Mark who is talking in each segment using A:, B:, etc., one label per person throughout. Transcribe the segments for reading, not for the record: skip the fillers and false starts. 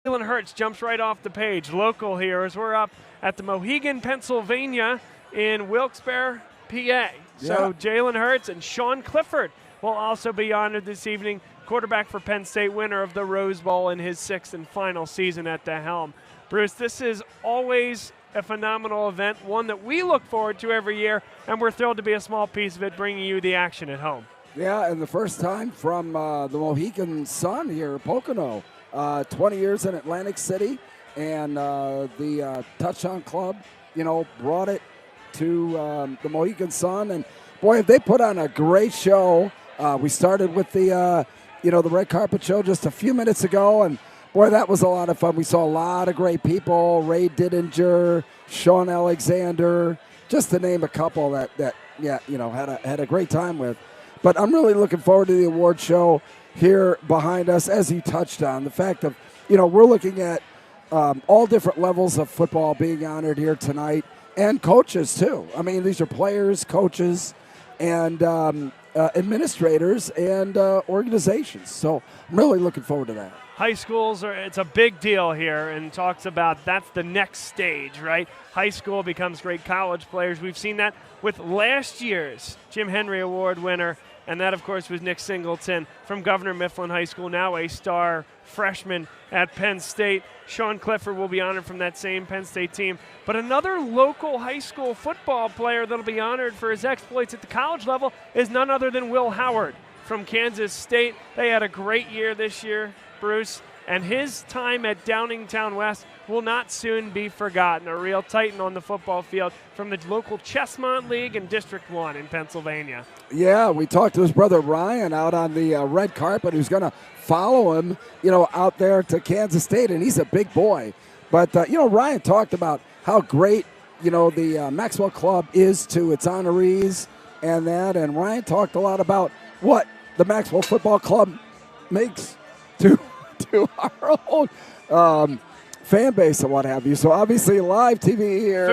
A: Jalen Hurts jumps right off the page. Local here as we're up at the Mohegan, Pennsylvania in Wilkes-Barre, PA. So Jalen Hurts and Sean Clifford will also be honored this evening. Quarterback for Penn State, winner of the Rose Bowl in his 6th and final season at the helm. Bruce, this is always a phenomenal event, one that we look forward to every year, and we're thrilled to be a small piece of it, bringing you the action at home.
B: Yeah, and the first time from the Mohegan Sun here, Pocono. 20 years in Atlantic City, and the Touchdown Club, brought it to the Mohegan Sun. And, boy, they put on a great show. We started with the red carpet show just a few minutes ago, and, boy, that was a lot of fun. We saw a lot of great people, Ray Didinger, Sean Alexander, just to name a couple that had a great time with. But I'm really looking forward to the award show here behind us, as you touched on. The fact of, we're looking at all different levels of football being honored here tonight, and coaches, too. I mean, these are players, coaches, and administrators and organizations. So I'm really looking forward to that.
A: High schools, it's a big deal here, and talks about that's the next stage, right? High school becomes great college players. We've seen that with last year's Jim Henry Award winner, and that, of course, was Nick Singleton from Governor Mifflin High School, now a star freshman at Penn State. Sean Clifford will be honored from that same Penn State team. But another local high school football player that will be honored for his exploits at the college level is none other than Will Howard from Kansas State. They had a great year this year, Bruce, and his time at Downingtown West will not soon be forgotten. A real titan on the football field from the local Chestmont League in District 1 in Pennsylvania.
B: Yeah, we talked to his brother Ryan out on the red carpet, who's going to follow him, out there to Kansas State, and he's a big boy. But, Ryan talked about how great, the Maxwell Club is to its honorees and that, and Ryan talked a lot about what the Maxwell Football Club makes to our own fan base and what have you. So obviously live TV here.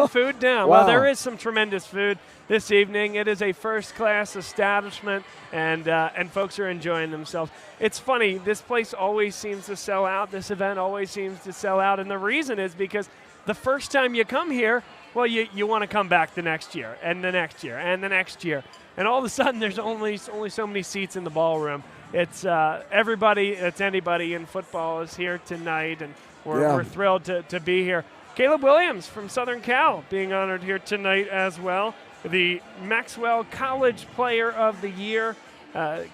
A: Food down.
B: Wow.
A: Well, there is some tremendous food this evening. It is a first-class establishment, and folks are enjoying themselves. It's funny, this place always seems to sell out. This event always seems to sell out, and the reason is because the first time you come here, well, you want to come back the next year, and the next year, and the next year. And all of a sudden, there's only so many seats in the ballroom. It's everybody, it's anybody in football is here tonight, and we're thrilled to be here. Caleb Williams from Southern Cal being honored here tonight as well. The Maxwell College Player of the Year.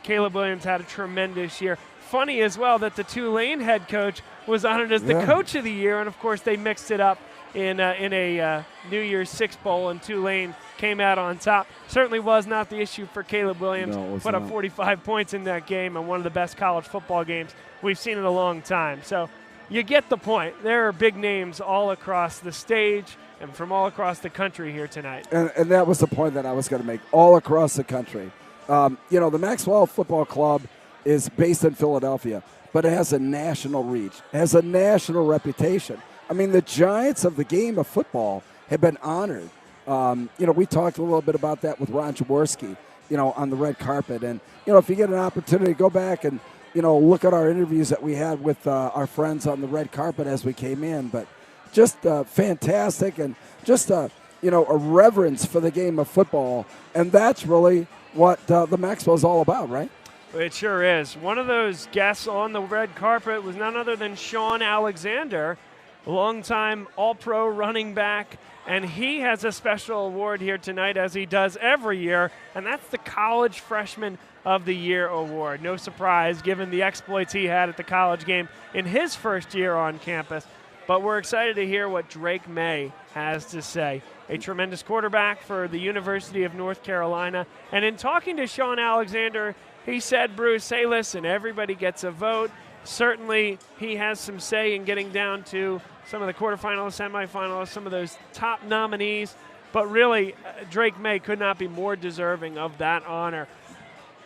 A: Caleb Williams had a tremendous year. Funny as well that the Tulane head coach was honored as the Coach of the Year, and of course they mixed it up in a New Year's Six Bowl, and Tulane came out on top. Certainly was not the issue for Caleb Williams. Put up 45 points in that game, and one of the best college football games we've seen in a long time. So you get the point. There are big names all across the stage and from all across the country here tonight.
B: And that was the point that I was going to make, all across the country. The Maxwell Football Club is based in Philadelphia, but it has a national reach, it has a national reputation. I mean, the giants of the game of football have been honored. We talked a little bit about that with Ron Jaworski, on the red carpet. And, if you get an opportunity, go back and, look at our interviews that we had with our friends on the red carpet as we came in. But just fantastic, and just, a reverence for the game of football. And that's really what the Maxwell is all about, right?
A: It sure is. One of those guests on the red carpet was none other than Sean Alexander, longtime All-Pro running back, and he has a special award here tonight, as he does every year, and that's the College Freshman of the Year award. No surprise, given the exploits he had at the college game in his first year on campus. But we're excited to hear what Drake May has to say. A tremendous quarterback for the University of North Carolina. And in talking to Sean Alexander, he said, Bruce, hey, listen, everybody gets a vote. Certainly he has some say in getting down to some of the quarterfinalists, semifinalists, some of those top nominees. But really, Drake May could not be more deserving of that honor.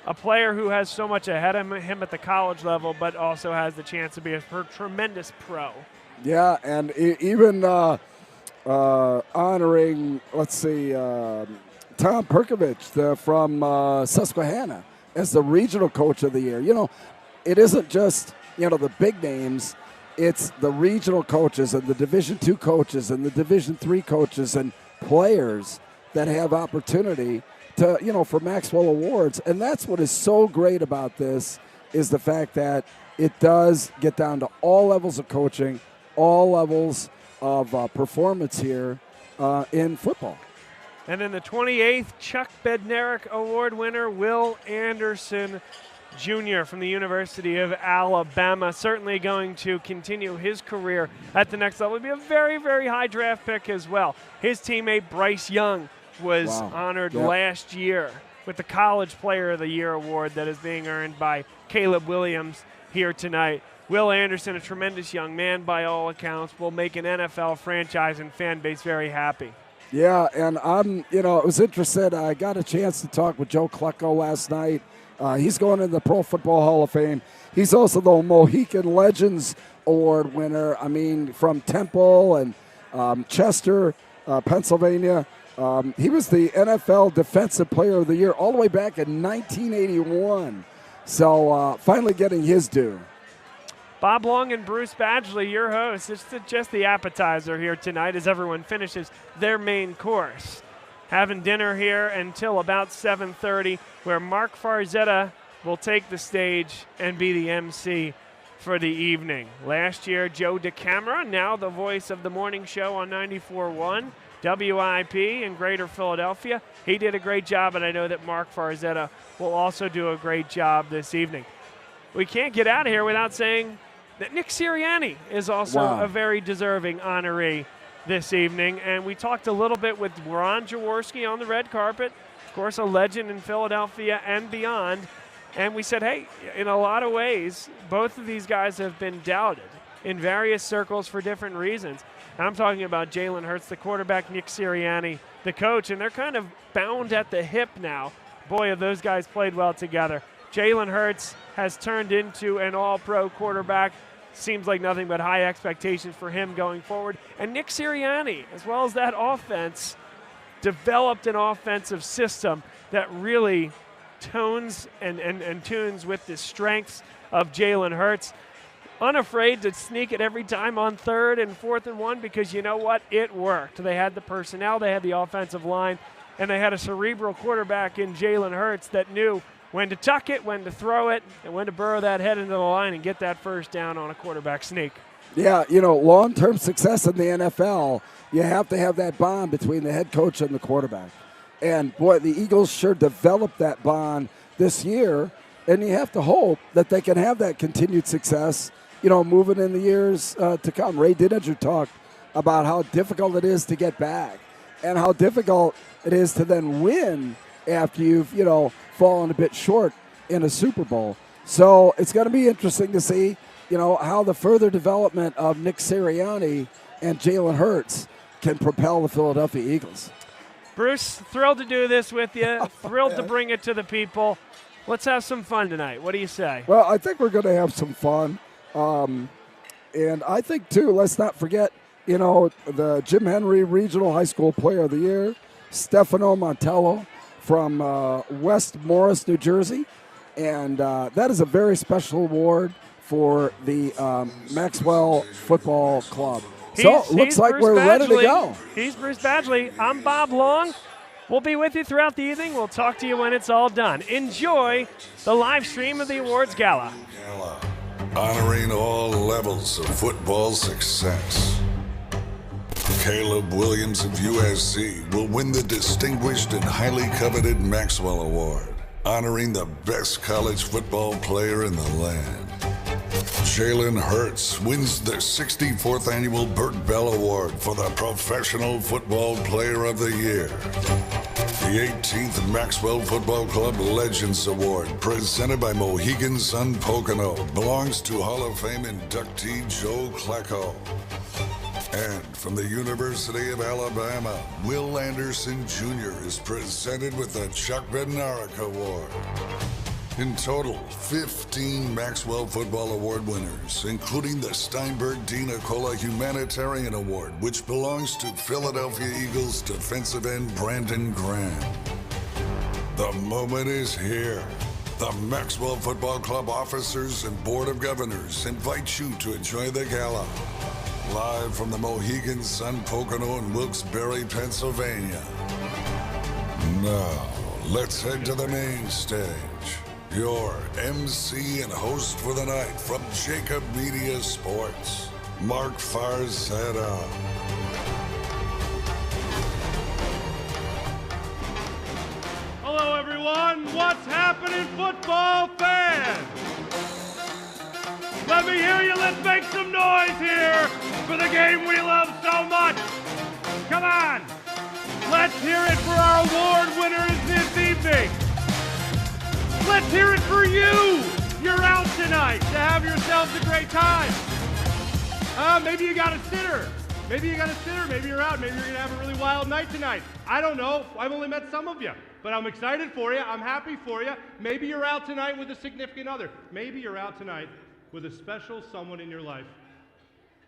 A: A player who has so much ahead of him at the college level, but also has the chance to be a tremendous pro.
B: Yeah, and even honoring, Tom Perkovich from Susquehanna as the regional coach of the year. It isn't just, the big names it's the regional coaches and the Division II coaches and the Division III coaches and players that have opportunity to, for Maxwell Awards. And that's what is so great about this, is the fact that it does get down to all levels of coaching, all levels of performance here in football.
A: And then the 28th Chuck Bednarik Award winner, Will Anderson Jr. from the University of Alabama, certainly going to continue his career at the next level. He'll be a very, very high draft pick as well. His teammate Bryce Young was honored last year with the College Player of the Year award that is being earned by Caleb Williams here tonight. Will Anderson, a tremendous young man by all accounts, will make an NFL franchise and fan base very happy.
B: Yeah, and it was interesting. I got a chance to talk with Joe Klecko last night. He's going in the Pro Football Hall of Fame. He's also the Mohican Legends Award winner. I mean, from Temple and Chester, Pennsylvania. He was the NFL Defensive Player of the Year all the way back in 1981. So finally getting his due.
A: Bob Long and Bruce Badgley, your hosts. It's just the appetizer here tonight as everyone finishes their main course. Having dinner here until about 7:30, where Mark Farzetta will take the stage and be the MC for the evening. Last year, Joe DeCamera, now the voice of the morning show on 94.1 WIP in Greater Philadelphia. He did a great job, and I know that Mark Farzetta will also do a great job this evening. We can't get out of here without saying that Nick Sirianni is also a very deserving honoree this evening. And we talked a little bit with Ron Jaworski on the red carpet, of course, a legend in Philadelphia and beyond. And we said, hey, in a lot of ways, both of these guys have been doubted in various circles for different reasons. And I'm talking about Jalen Hurts, the quarterback, Nick Sirianni, the coach, and they're kind of bound at the hip now. Boy, have those guys played well together. Jalen Hurts has turned into an all-pro quarterback. Seems like nothing but high expectations for him going forward. And Nick Sirianni, as well as that offense, developed an offensive system that really tones and tunes with the strengths of Jalen Hurts. Unafraid to sneak it every time on 3rd and 4th and 1, because you know what? It worked. They had the personnel, they had the offensive line, and they had a cerebral quarterback in Jalen Hurts that knew when to tuck it, when to throw it, and when to burrow that head into the line and get that first down on a quarterback sneak.
B: Yeah, long-term success in the NFL, you have to have that bond between the head coach and the quarterback. And, boy, the Eagles sure developed that bond this year, and you have to hope that they can have that continued success, moving in the years to come. Ray Dininger talked about how difficult it is to get back and how difficult it is to then win after you've, fallen a bit short in a Super Bowl. So it's going to be interesting to see, how the further development of Nick Sirianni and Jalen Hurts can propel the Philadelphia Eagles.
A: Bruce, thrilled to do this with you. Thrilled to bring it to the people. Let's have some fun tonight. What do you say?
B: Well, I think we're going to have some fun. And I think, too, let's not forget, the Jim Henry Regional High School Player of the Year, Stefano Montello from West Morris, New Jersey. And that is a very special award for the Maxwell Football Club. So looks like we're ready to go.
A: He's Bruce Badgley. I'm Bob Long. We'll be with you throughout the evening. We'll talk to you when it's all done. Enjoy the live stream of the Awards Gala.
C: Honoring all levels of football success. Caleb Williams of USC will win the distinguished and highly coveted Maxwell Award, honoring the best college football player in the land. Jalen Hurts wins the 64th Annual Burt Bell Award for the Professional Football Player of the Year. The 18th Maxwell Football Club Legends Award, presented by Mohegan Sun Pocono, belongs to Hall of Fame inductee Joe Klecko. And from the University of Alabama, Will Anderson Jr. is presented with the Chuck Bednarik Award. In total, 15 Maxwell Football Award winners, including the Steinberg D. Nicola Humanitarian Award, which belongs to Philadelphia Eagles defensive end Brandon Graham. The moment is here. The Maxwell Football Club officers and Board of Governors invite you to enjoy the gala. Live from the Mohegan Sun Pocono in Wilkes-Barre, Pennsylvania. Now, let's head to the main stage. Your MC and host for the night from Jacob Media Sports, Mark Farzetta.
D: Hello, everyone. What's happening, football fans? Let me hear you. Let's make some noise here for the game we love so much. Come on. Let's hear it for our award winners this evening. Let's hear it for you. You're out tonight to have yourselves a great time. Maybe you got a sitter. Maybe you're out. Maybe you're going to have a really wild night tonight. I don't know. I've only met some of you. But I'm excited for you. I'm happy for you. Maybe you're out tonight with a significant other. Maybe you're out tonight with a special someone in your life.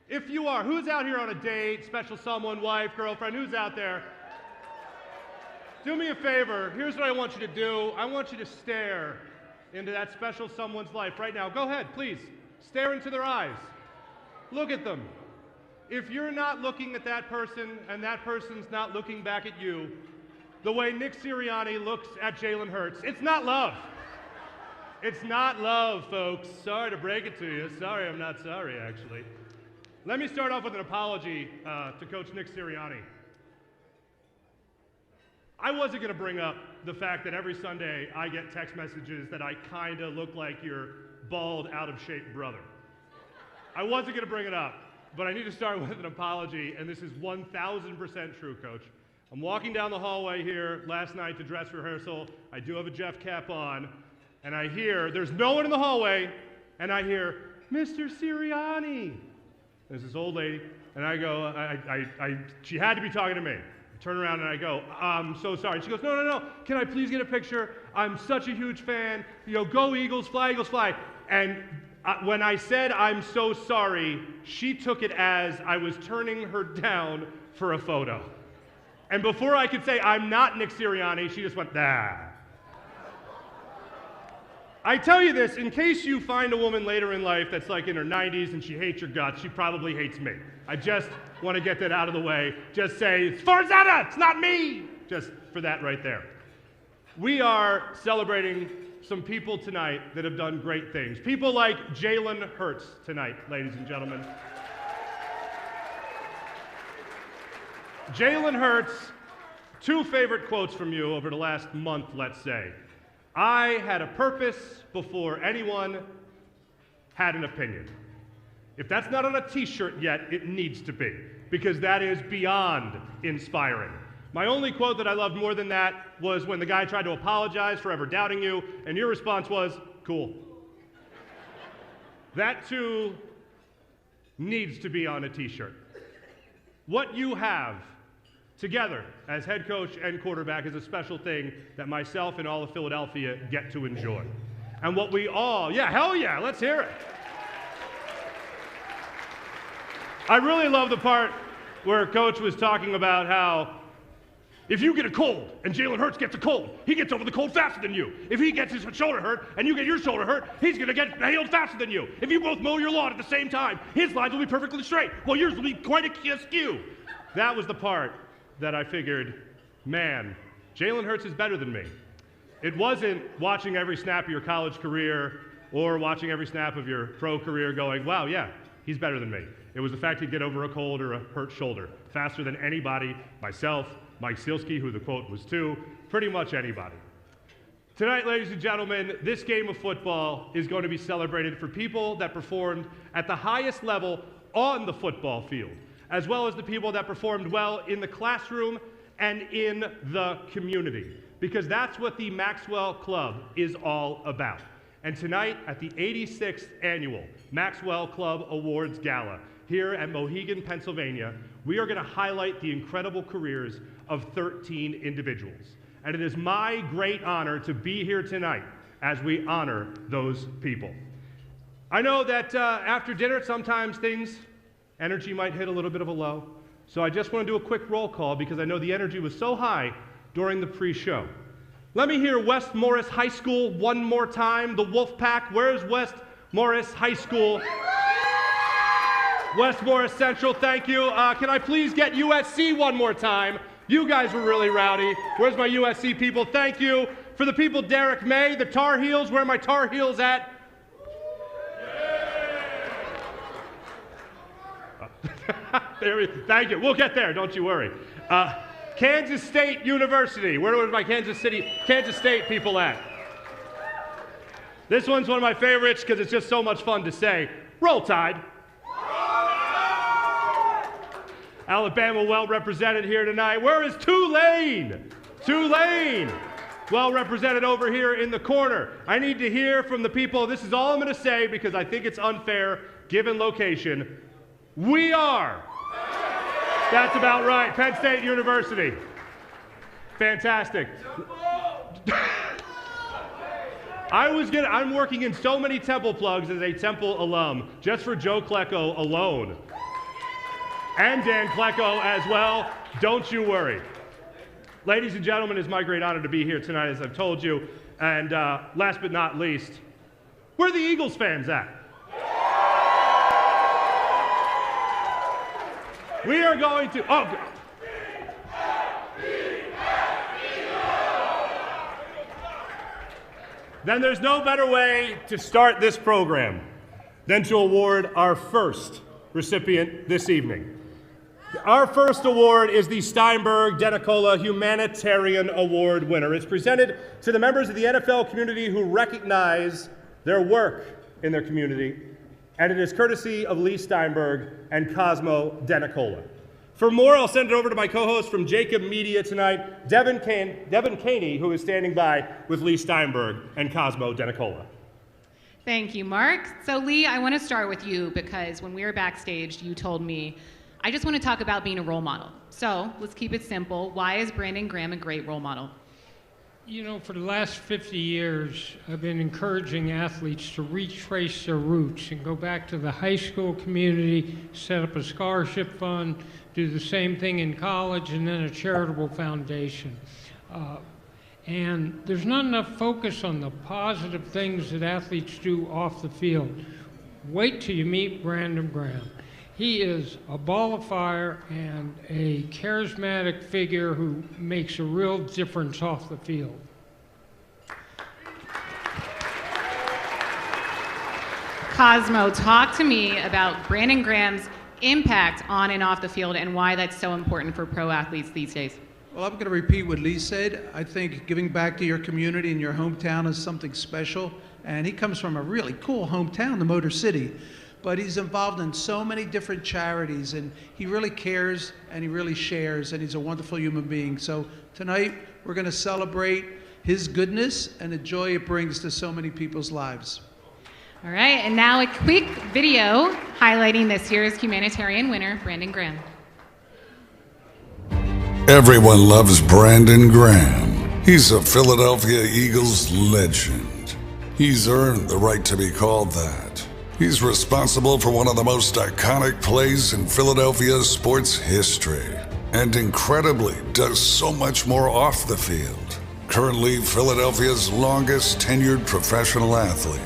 D: If you are, who's out here on a date, special someone, wife, girlfriend, who's out there? Do me a favor. Here's what I want you to do. I want you to stare into that special someone's life right now. Go ahead, please. Stare into their eyes. Look at them. If you're not looking at that person and that person's not looking back at you, the way Nick Sirianni looks at Jalen Hurts, it's not love. It's not love, folks. Sorry to break it to you. Sorry, I'm not sorry, actually. Let me start off with an apology to Coach Nick Sirianni. I wasn't going to bring up the fact that every Sunday I get text messages that I kind of look like your bald, out-of-shape brother. I wasn't going to bring it up, but I need to start with an apology, and this is 1,000% true, Coach. I'm walking down the hallway here last night to dress rehearsal. I do have a Jeff cap on, and I hear, there's no one in the hallway, and I hear, Mr. Sirianni. There's this old lady, and I go, she had to be talking to me. I turn around and I go, I'm so sorry. And she goes, no, can I please get a picture? I'm such a huge fan. You know, go Eagles, fly. And when I said I'm so sorry, she took it as I was turning her down for a photo. And before I could say, I'm not Nick Sirianni, she just went, nah. I tell you this, in case you find a woman later in life that's like in her 90s and she hates your guts, she probably hates me. I just want to get that out of the way. Just say, it's Farzetta, it's not me. Just for that right there. We are celebrating some people tonight that have done great things. People like Jalen Hurts tonight, ladies and gentlemen. Jalen Hurts, two favorite quotes from you over the last month, let's say. I had a purpose before anyone had an opinion. If that's not on a t-shirt yet, it needs to be, because that is beyond inspiring. My only quote that I loved more than that was when the guy tried to apologize for ever doubting you, and your response was, cool. That too needs to be on a t-shirt. What you have together as head coach and quarterback is a special thing that myself and all of Philadelphia get to enjoy. And what we all, yeah, hell yeah, let's hear it. I really love the part where Coach was talking about how if you get a cold and Jalen Hurts gets a cold, he gets over the cold faster than you. If he gets his shoulder hurt and you get your shoulder hurt, he's going to get healed faster than you. If you both mow your lawn at the same time, his lines will be perfectly straight, while yours will be quite askew. That was the part that I figured, man, Jalen Hurts is better than me. It wasn't watching every snap of your college career or watching every snap of your pro career going, wow, yeah, he's better than me. It was the fact he'd get over a cold or a hurt shoulder faster than anybody, myself, Mike Sielski, who the quote was to, pretty much anybody. Tonight, ladies and gentlemen, this game of football is going to be celebrated for people that performed at the highest level on the football field, as well as the people that performed well in the classroom and in the community, because that's what the Maxwell Club is all about. And tonight, at the 86th Annual Maxwell Club Awards Gala here at Mohegan, Pennsylvania, we are going to highlight the incredible careers of 13 individuals. And it is my great honor to be here tonight as we honor those people. I know that after dinner, sometimes energy might hit a little bit of a low. So I just want to do a quick roll call because I know the energy was so high during the pre-show. Let me hear West Morris High School one more time. The Wolfpack. Where's West Morris High School? West Morris Central, thank you. Can I please get USC one more time? You guys were really rowdy. Where's my USC people? Thank you. For the people, Derek May, the Tar Heels, where are my Tar Heels at? Thank you. We'll get there, don't you worry. Kansas State University. Where are my Kansas State people at? This one's one of my favorites because it's just so much fun to say. Roll Tide. Alabama well represented here tonight. Where is Tulane? Tulane. Well represented over here in the corner. I need to hear from the people. This is all I'm going to say because I think it's unfair given location. We are. That's about right. Penn State University. Fantastic. I'm working in so many Temple plugs as a Temple alum, just for Joe Klecko alone. And Dan Klecko as well. Don't you worry. Ladies and gentlemen, it's my great honor to be here tonight, as I've told you. And last but not least, where are the Eagles fans at? We are going to, Then there's no better way to start this program than to award our first recipient this evening. Our first award is the Steinberg-Denicola Humanitarian Award winner. It's presented to the members of the NFL community who recognize their work in their community, and it is courtesy of Lee Steinberg and Cosmo Denicola. For more, I'll send it over to my co-host from Jacob Media tonight, Devin Caney, who is standing by with Lee Steinberg and Cosmo Denicola.
E: Thank you, Mark. So Lee, I want to start with you because when we were backstage, you told me, I just want to talk about being a role model. So let's keep it simple. Why is Brandon Graham a great role model?
F: You know, for the last 50 years, I've been encouraging athletes to retrace their roots and go back to the high school community, set up a scholarship fund, do the same thing in college, and then a charitable foundation. And there's not enough focus on the positive things that athletes do off the field. Wait till you meet Brandon Graham. He is a ball of fire and a charismatic figure who makes a real difference off the field.
E: Cosmo, talk to me about Brandon Graham's impact on and off the field and why that's so important for pro athletes these days.
G: Well, I'm going to repeat what Lee said. I think giving back to your community and your hometown is something special. And he comes from a really cool hometown, the Motor City. But he's involved in so many different charities, and he really cares, and he really shares, and he's a wonderful human being. So tonight, we're going to celebrate his goodness and the joy it brings to so many people's lives.
E: All right, and now a quick video highlighting this year's humanitarian winner, Brandon Graham.
C: Everyone loves Brandon Graham. He's a Philadelphia Eagles legend. He's earned the right to be called that. He's responsible for one of the most iconic plays in Philadelphia sports history, and incredibly does so much more off the field. Currently Philadelphia's longest tenured professional athlete,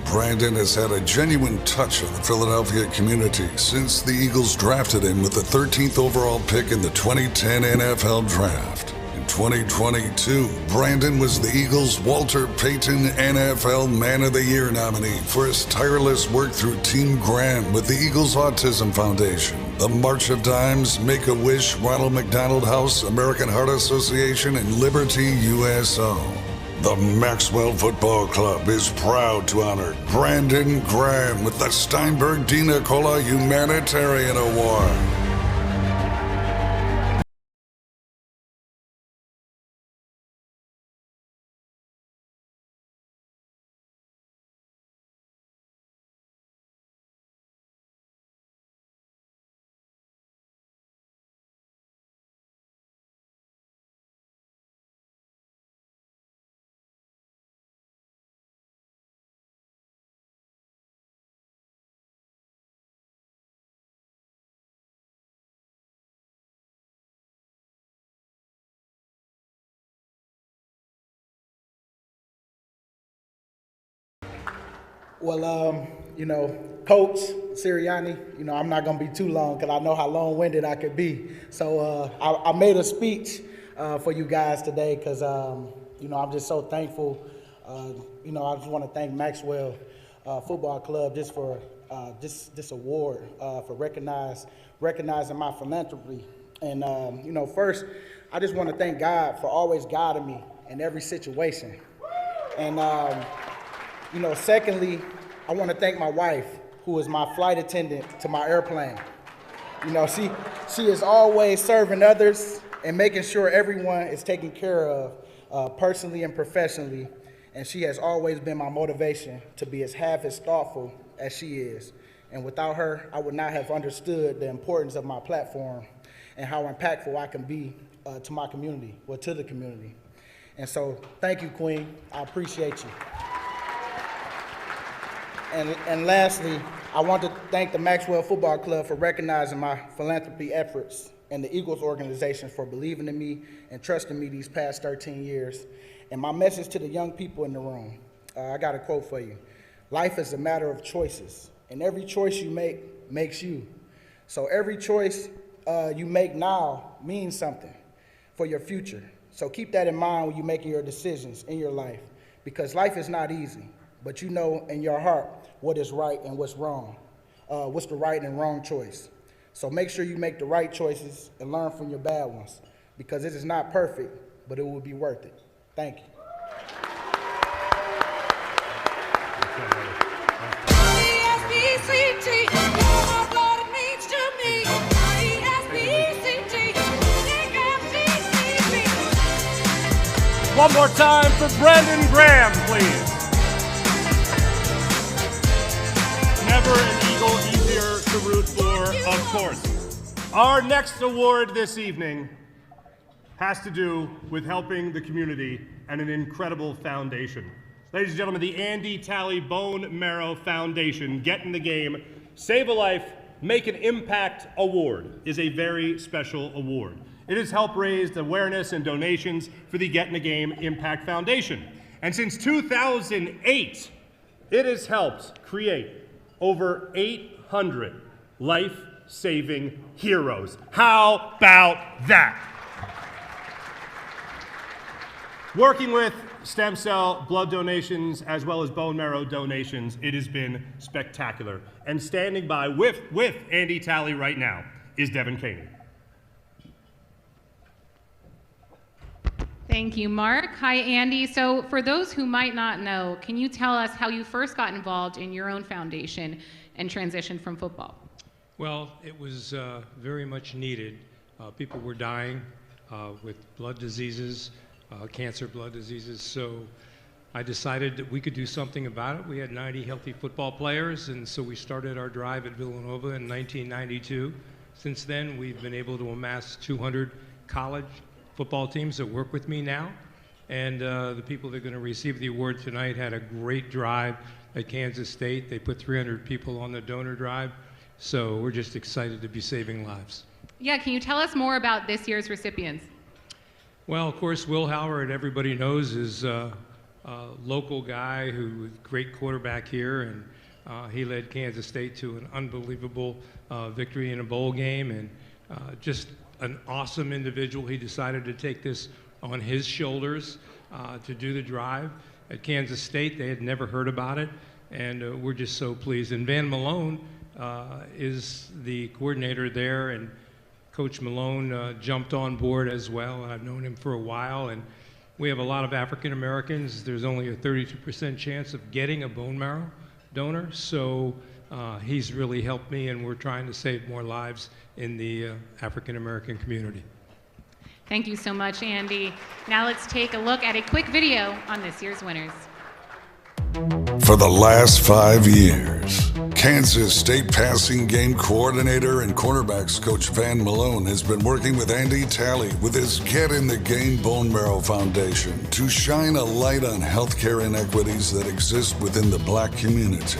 C: Brandon has had a genuine touch on the Philadelphia community since the Eagles drafted him with the 13th overall pick in the 2010 NFL Draft. In 2022, Brandon was the Eagles' Walter Payton NFL Man of the Year nominee for his tireless work through Team Graham with the Eagles Autism Foundation, the March of Dimes, Make-A-Wish, Ronald McDonald House, American Heart Association, and Liberty USO. The Maxwell Football Club is proud to honor Brandon Graham with the Steinberg-Denicola Humanitarian Award.
H: Well, Coach Sirianni, I'm not going to be too long because I know how long-winded I could be. So I made a speech for you guys today because, I'm just so thankful. I just want to thank Maxwell Football Club just for this award for recognizing my philanthropy. And, first, I just want to thank God for always guiding me in every situation. And, secondly, I want to thank my wife, who is my flight attendant to my airplane. She is always serving others and making sure everyone is taken care of personally and professionally. And she has always been my motivation to be half as thoughtful as she is. And without her, I would not have understood the importance of my platform and how impactful I can be to my community, or to the community. And so, thank you, Queen. I appreciate you. And lastly, I want to thank the Maxwell Football Club for recognizing my philanthropy efforts, and the Eagles organization for believing in me and trusting me these past 13 years. And my message to the young people in the room, I got a quote for you. Life is a matter of choices, and every choice you make makes you. So every choice you make now means something for your future. So keep that in mind when you're making your decisions in your life, because life is not easy, but you know in your heart what is right and what's wrong, what's the right and wrong choice. So make sure you make the right choices and learn from your bad ones, because it is not perfect, but it will be worth it. Thank you.
D: One more time for Brandon Graham, please. Never an Eagle easier to root for, of course. Our next award this evening has to do with helping the community and an incredible foundation. Ladies and gentlemen, the Andy Talley Bone Marrow Foundation, Get in the Game, Save a Life, Make an Impact Award is a very special award. It has helped raise awareness and donations for the Get in the Game Impact Foundation. And since 2008, it has helped create over 800 life-saving heroes. How about that? Working with stem cell blood donations as well as bone marrow donations, it has been spectacular. And standing by with Andy Talley right now is Devin Caney.
E: Thank you, Mark. Hi, Andy. So for those who might not know, can you tell us how you first got involved in your own foundation and transitioned from football?
F: Well, it was very much needed. People were dying with blood diseases, cancer blood diseases, so I decided that we could do something about it. We had 90 healthy football players, and so we started our drive at Villanova in 1992. Since then, we've been able to amass 200 college football teams that work with me now, and the people that are going to receive the award tonight had a great drive at Kansas State. They put 300 people on the donor drive, so we're just excited to be saving lives.
E: Yeah, can you tell us more about this year's recipients?
F: Well, of course, Will Howard, everybody knows, is a local guy who great quarterback here, and he led Kansas State to an unbelievable victory in a bowl game, and just an awesome individual. He decided to take this on his shoulders to do the drive. At Kansas State, they had never heard about it, and we're just so pleased. And Van Malone is the coordinator there, and Coach Malone jumped on board as well. I've known him for a while, and we have a lot of African Americans. There's only a 32% chance of getting a bone marrow donor, so he's really helped me, and we're trying to save more lives in the African American community.
E: Thank you so much, Andy. Now let's take a look at a quick video on this year's winners.
C: For the last 5 years, Kansas State passing game coordinator and cornerbacks coach Van Malone has been working with Andy Talley with his Get in the Game Bone Marrow Foundation to shine a light on healthcare inequities that exist within the black community.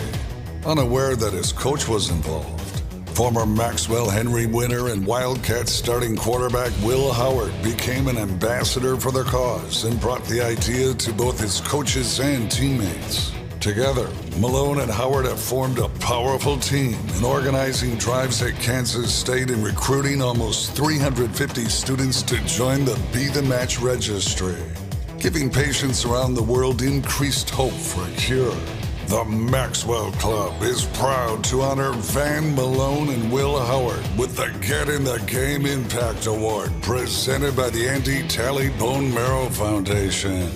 C: Unaware that his coach was involved, former Maxwell Henry winner and Wildcats starting quarterback Will Howard became an ambassador for the cause and brought the idea to both his coaches and teammates. Together, Malone and Howard have formed a powerful team in organizing drives at Kansas State and recruiting almost 350 students to join the Be the Match registry, giving patients around the world increased hope for a cure. The Maxwell Club is proud to honor Van Malone and Will Howard with the Get in the Game Impact Award presented by the Andy Talley Bone Marrow Foundation.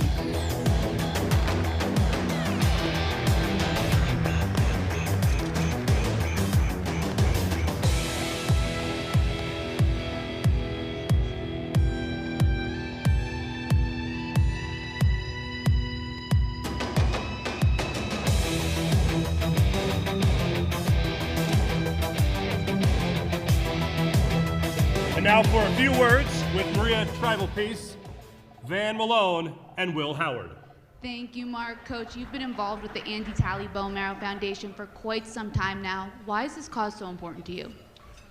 D: And now for a few words with Maria Tribal Peace, Van Malone, and Will Howard.
I: Thank you, Mark. Coach, you've been involved with the Andy Talley Bone Marrow Foundation for quite some time now. Why is this cause so important to you?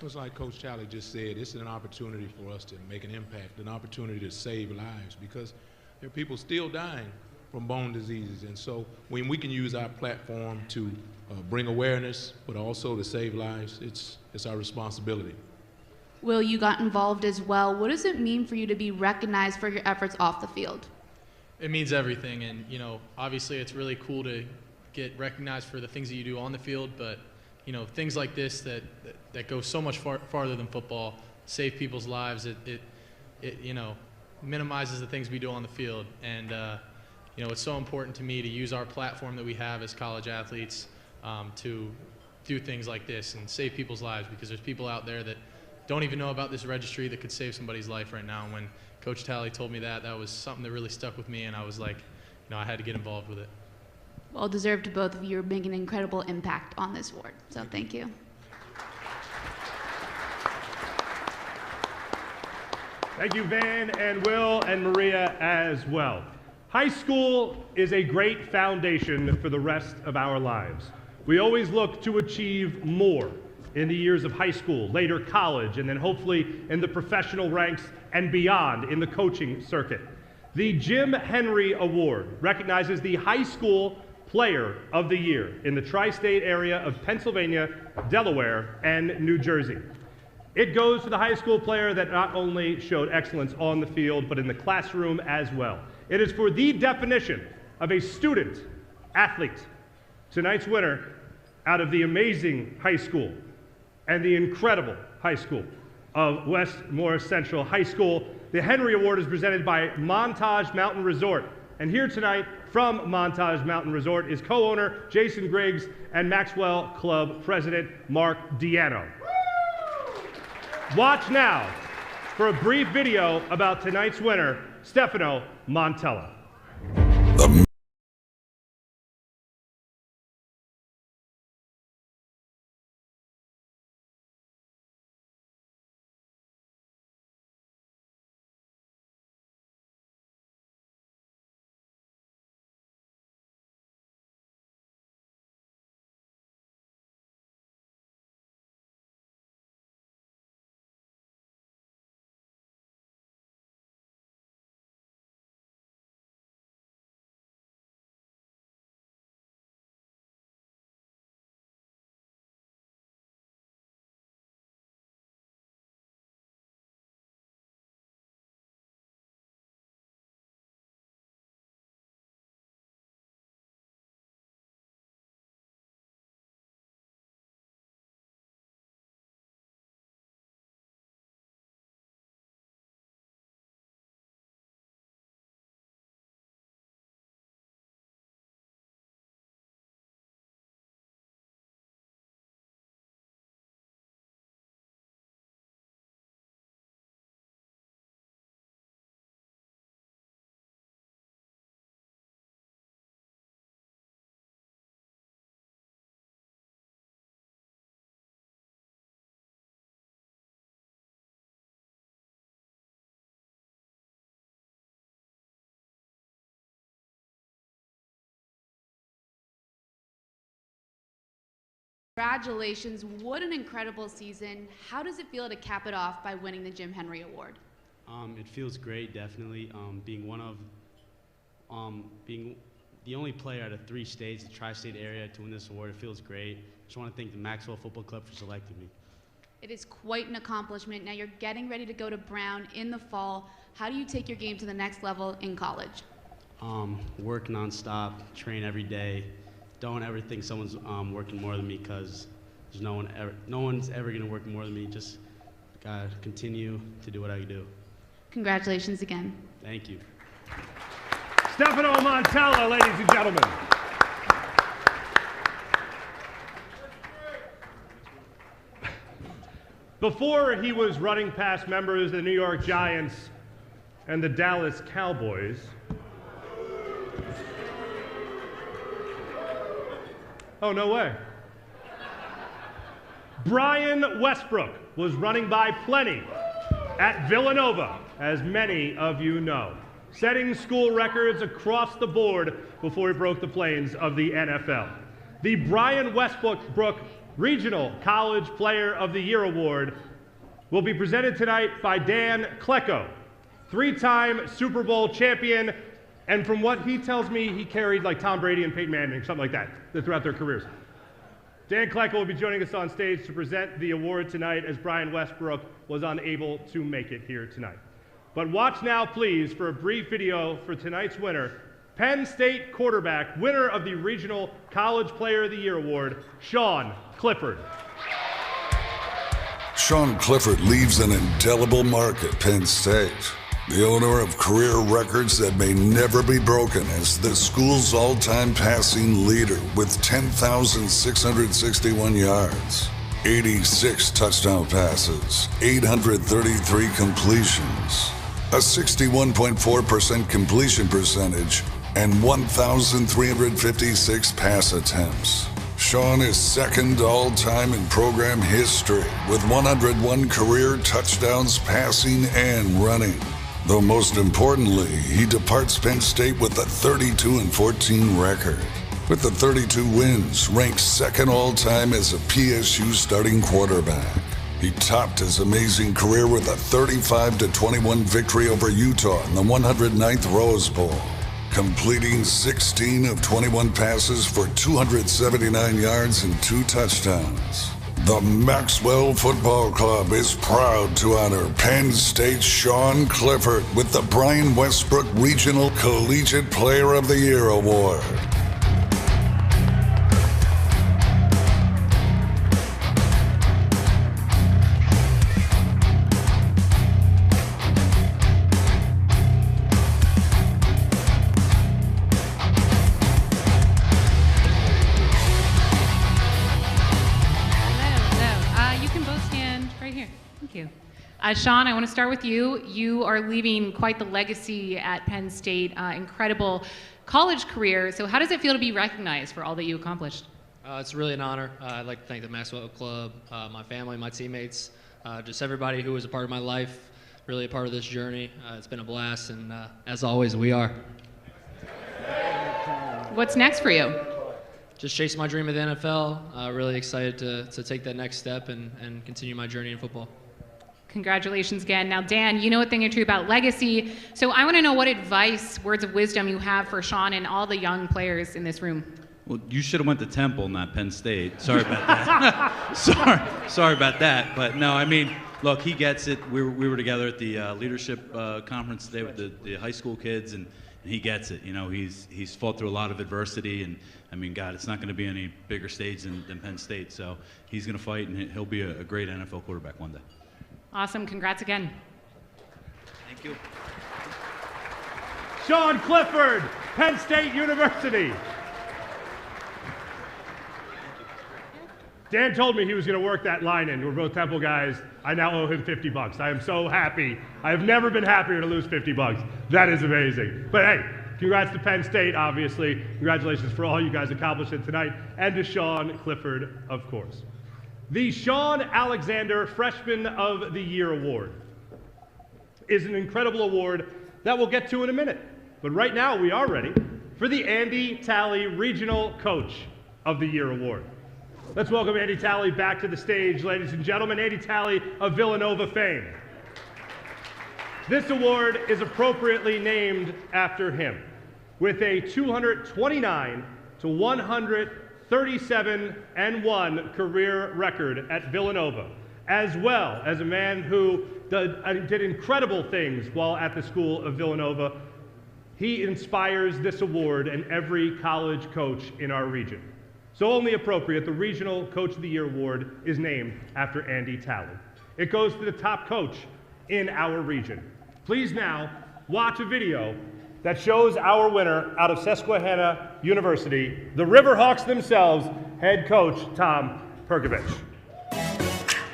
J: It's like Coach Talley just said, it's an opportunity for us to make an impact, an opportunity to save lives, because there are people still dying from bone diseases. And so when we can use our platform to bring awareness, but also to save lives, it's our responsibility.
I: Will, you got involved as well. What does it mean for you to be recognized for your efforts off the field?
K: It means everything, and obviously it's really cool to get recognized for the things that you do on the field, but things like this that go so much farther than football, save people's lives. It minimizes the things we do on the field, and it's so important to me to use our platform that we have as college athletes to do things like this and save people's lives, because there's people out there that don't even know about this registry that could save somebody's life right now. And when Coach Talley told me that was something that really stuck with me, and I was like, I had to get involved with it.
I: Well deserved to both of you. You're making an incredible impact on this ward, so thank you.
D: Thank you, Van and Will and Maria as well. High school is a great foundation for the rest of our lives. We always look to achieve more in the years of high school, later college, and then hopefully in the professional ranks and beyond in the coaching circuit. The Jim Henry Award recognizes the high school player of the year in the tri-state area of Pennsylvania, Delaware, and New Jersey. It goes to the high school player that not only showed excellence on the field, but in the classroom as well. It is for the definition of a student athlete. Tonight's winner, out of the amazing high school and the incredible high school of Westmore Central High School, the Henry Award is presented by Montage Mountain Resort. And here tonight from Montage Mountain Resort is co-owner Jason Griggs and Maxwell Club President Mark Diano. Watch now for a brief video about tonight's winner, Stefano Montella.
I: Congratulations, what an incredible season. How does it feel to cap it off by winning the Jim Henry Award?
L: It feels great, definitely. Being the only player out of 3 states, the tri-state area, to win this award. It feels great. Just want to thank the Maxwell Football Club for selecting me.
I: It is quite an accomplishment. Now you're getting ready to go to Brown in the fall. How do you take your game to the next level in college?
L: Work nonstop, train every day. Don't ever think someone's working more than me, because there's no one's ever going to work more than me. Just gotta continue to do what I do.
I: Congratulations again.
L: Thank you.
D: Stefano Montella, ladies and gentlemen. Before he was running past members of the New York Giants and the Dallas Cowboys, oh, no way. Brian Westbrook was running by plenty at Villanova, as many of you know, setting school records across the board before he broke the plains of the NFL. The Brian Westbrook Regional College Player of the Year Award will be presented tonight by Dan Klecko, 3-time Super Bowl champion, and from what he tells me, he carried like Tom Brady and Peyton Manning, something like that, throughout their careers. Dan Klecko will be joining us on stage to present the award tonight, as Brian Westbrook was unable to make it here tonight. But watch now, please, for a brief video for tonight's winner, Penn State quarterback, winner of the Regional College Player of the Year Award, Sean Clifford.
C: Sean Clifford leaves an indelible mark at Penn State. The owner of career records that may never be broken as the school's all-time passing leader with 10,661 yards, 86 touchdown passes, 833 completions, a 61.4% completion percentage, and 1,356 pass attempts. Sean is second all-time in program history with 101 career touchdowns passing and running. Though most importantly, he departs Penn State with a 32-14 record. With the 32 wins, ranks second all-time as a PSU starting quarterback. He topped his amazing career with a 35-21 victory over Utah in the 109th Rose Bowl, completing 16 of 21 passes for 279 yards and 2 touchdowns. The Maxwell Football Club is proud to honor Penn State's Sean Clifford with the Brian Westbrook Regional Collegiate Player of the Year Award.
E: Sean, I want to start with you. You are leaving quite the legacy at Penn State, incredible college career. So how does it feel to be recognized for all that you accomplished?
M: It's really an honor. I'd like to thank the Maxwell Club, my family, my teammates, just everybody who was a part of my life, really a part of this journey. It's been a blast, and as always, we are.
E: What's next for you?
M: Just chasing my dream of the NFL. Really excited to take that next step and continue my journey in football.
E: Congratulations again. Now, Dan, you know a thing or two about legacy, so I want to know what advice, words of wisdom you have for Sean and all the young players in this room.
N: Well, you should have went to Temple, not Penn State. Sorry about that. sorry about that. But no, I mean, look, he gets it. We were together at the leadership conference today with the high school kids, and he gets it. You know, he's fought through a lot of adversity, and I mean, God, it's not going to be any bigger stage than Penn State. So he's going to fight, and he'll be a great NFL quarterback one day.
E: Awesome. Congrats again.
N: Thank you.
D: Sean Clifford, Penn State University. Dan told me he was going to work that line in. We're both Temple guys. I now owe him $50. I am so happy. I have never been happier to lose $50. That is amazing. But hey, congrats to Penn State, obviously. Congratulations for all you guys accomplished tonight. And to Sean Clifford, of course. The Sean Alexander Freshman of the Year Award is an incredible award that we'll get to in a minute. But right now we are ready for the Andy Talley Regional Coach of the Year Award. Let's welcome Andy Talley back to the stage, ladies and gentlemen. Andy Talley of Villanova fame. This award is appropriately named after him. with a 229-137-1 career record at Villanova, as well as a man who did incredible things while at the School of Villanova. He inspires this award and every college coach in our region. So only appropriate, the Regional Coach of the Year Award is named after Andy Talley. It goes to the top coach in our region. Please now watch a video that shows our winner out of Susquehanna University, the Riverhawks themselves, head coach Tom Perkovich.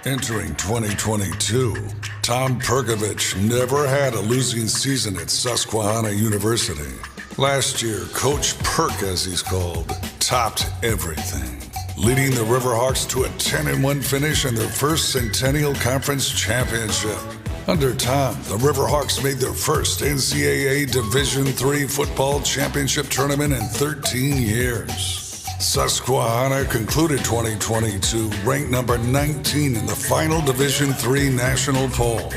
C: Entering 2022, Tom Perkovich never had a losing season at Susquehanna University. Last year, Coach Perk, as he's called, topped everything, leading the Riverhawks to a 10-1 finish in their first Centennial Conference championship. Under Tom, the Riverhawks made their first NCAA Division III football championship tournament in 13 years. Susquehanna concluded 2022 ranked number 19 in the final Division III national poll.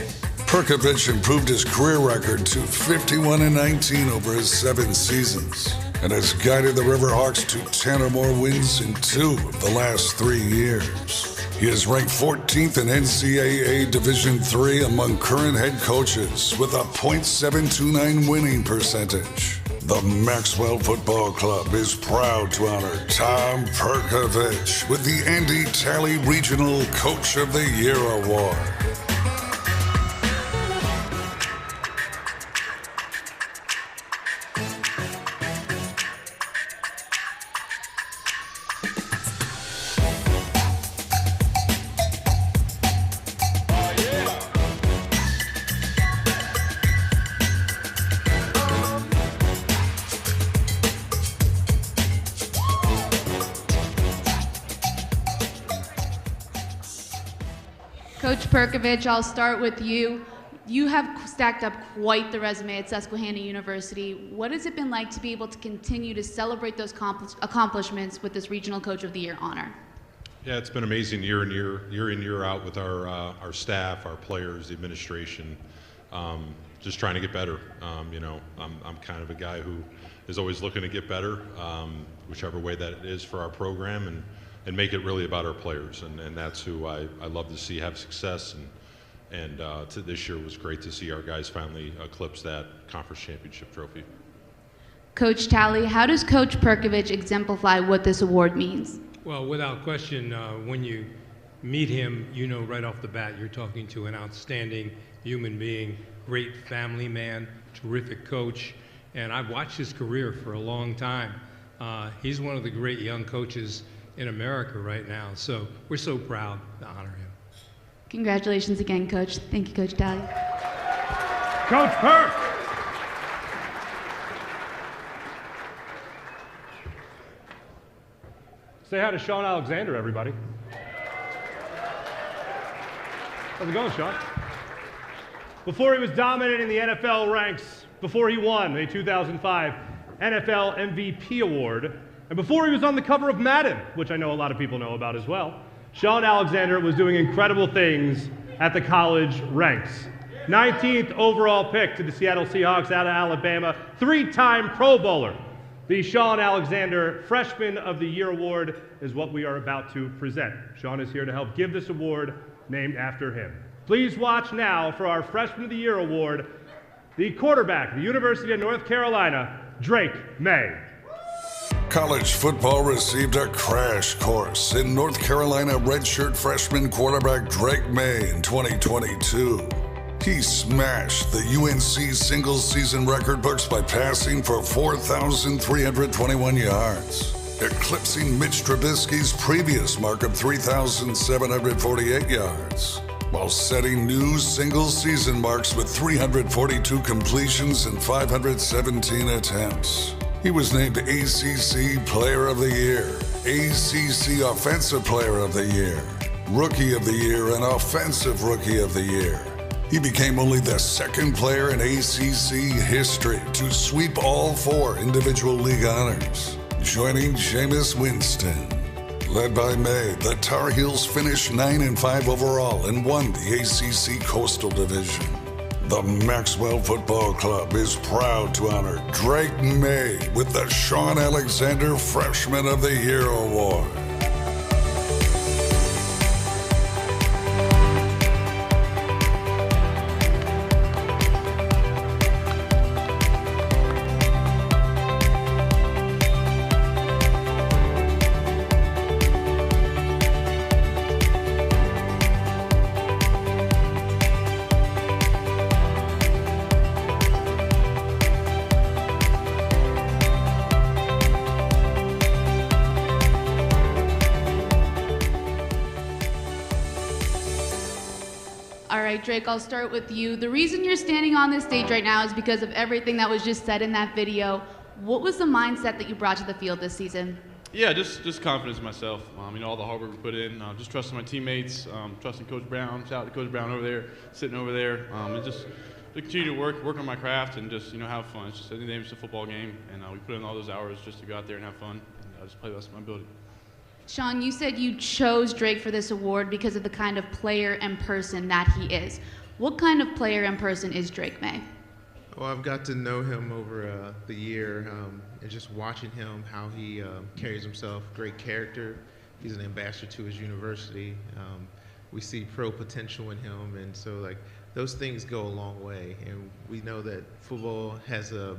C: Perkovich improved his career record to 51-19 over his 7 seasons and has guided the Riverhawks to 10 or more wins in 2 of the last 3 years. He is ranked 14th in NCAA Division III among current head coaches with a .729 winning percentage. The Maxwell Football Club is proud to honor Tom Perkovich with the Andy Talley Regional Coach of the Year Award.
I: Coach Perkovich, I'll start with you. You have stacked up quite the resume at Susquehanna University. What has it been like to be able to continue to celebrate those accomplishments with this Regional Coach of the Year honor?
O: Yeah, it's been amazing year in, year out with our staff, our players, the administration, just trying to get better. You know, I'm kind of a guy who is always looking to get better, whichever way that it is for our program, and make it really about our players. And that's who I love to see have success. And this year was great to see our guys finally eclipse that conference championship trophy.
I: Coach Talley, how does Coach Perkovich exemplify what this award means?
F: Well, without question, when you meet him, you know right off the bat you're talking to an outstanding human being, great family man, terrific coach, and I've watched his career for a long time. He's one of the great young coaches in America right now, so we're so proud to honor him.
I: Congratulations again, Coach. Thank you, Coach Talley.
D: Coach Perk! Say hi to Sean Alexander, everybody. How's it going, Sean? Before he was dominating the NFL ranks, before he won the 2005 NFL MVP award, and before he was on the cover of Madden, which I know a lot of people know about as well, Sean Alexander was doing incredible things at the college ranks. 19th overall pick to the Seattle Seahawks out of Alabama, 3-time Pro Bowler. The Sean Alexander Freshman of the Year Award is what we are about to present. Sean is here to help give this award named after him. Please watch now for our Freshman of the Year Award, the quarterback of the University of North Carolina, Drake May.
C: College football received a crash course in North Carolina redshirt freshman quarterback Drake May in 2022. He smashed the UNC single-season record books by passing for 4,321 yards, eclipsing Mitch Trubisky's previous mark of 3,748 yards, while setting new single-season marks with 342 completions and 517 attempts. He was named ACC Player of the Year, ACC Offensive Player of the Year, Rookie of the Year, and Offensive Rookie of the Year. He became only the second player in ACC history to sweep all 4 individual league honors, joining Jameis Winston. Led by May, the Tar Heels finished 9-5 overall and won the ACC Coastal Division. The Maxwell Football Club is proud to honor Drake May with the Sean Alexander Freshman of the Year Award.
I: All right, Drake, I'll start with you. The reason you're standing on this stage right now is because of everything that was just said in that video. What was the mindset that you brought to the field this season?
P: Yeah, just confidence in myself. All the hard work we put in, just trusting my teammates, trusting Coach Brown. Shout out to Coach Brown over there, sitting over there, and just to continue to work on my craft and just have fun. It's just at the end of the day, it's a football game, and we put in all those hours just to go out there and have fun and just play the best of my ability.
I: Sean, you said you chose Drake for this award because of the kind of player and person that he is. What kind of player and person is Drake May?
Q: Well, I've got to know him over the year, and just watching him, how he carries himself, great character. He's an ambassador to his university. We see pro potential in him, and so those things go a long way. And we know that football has the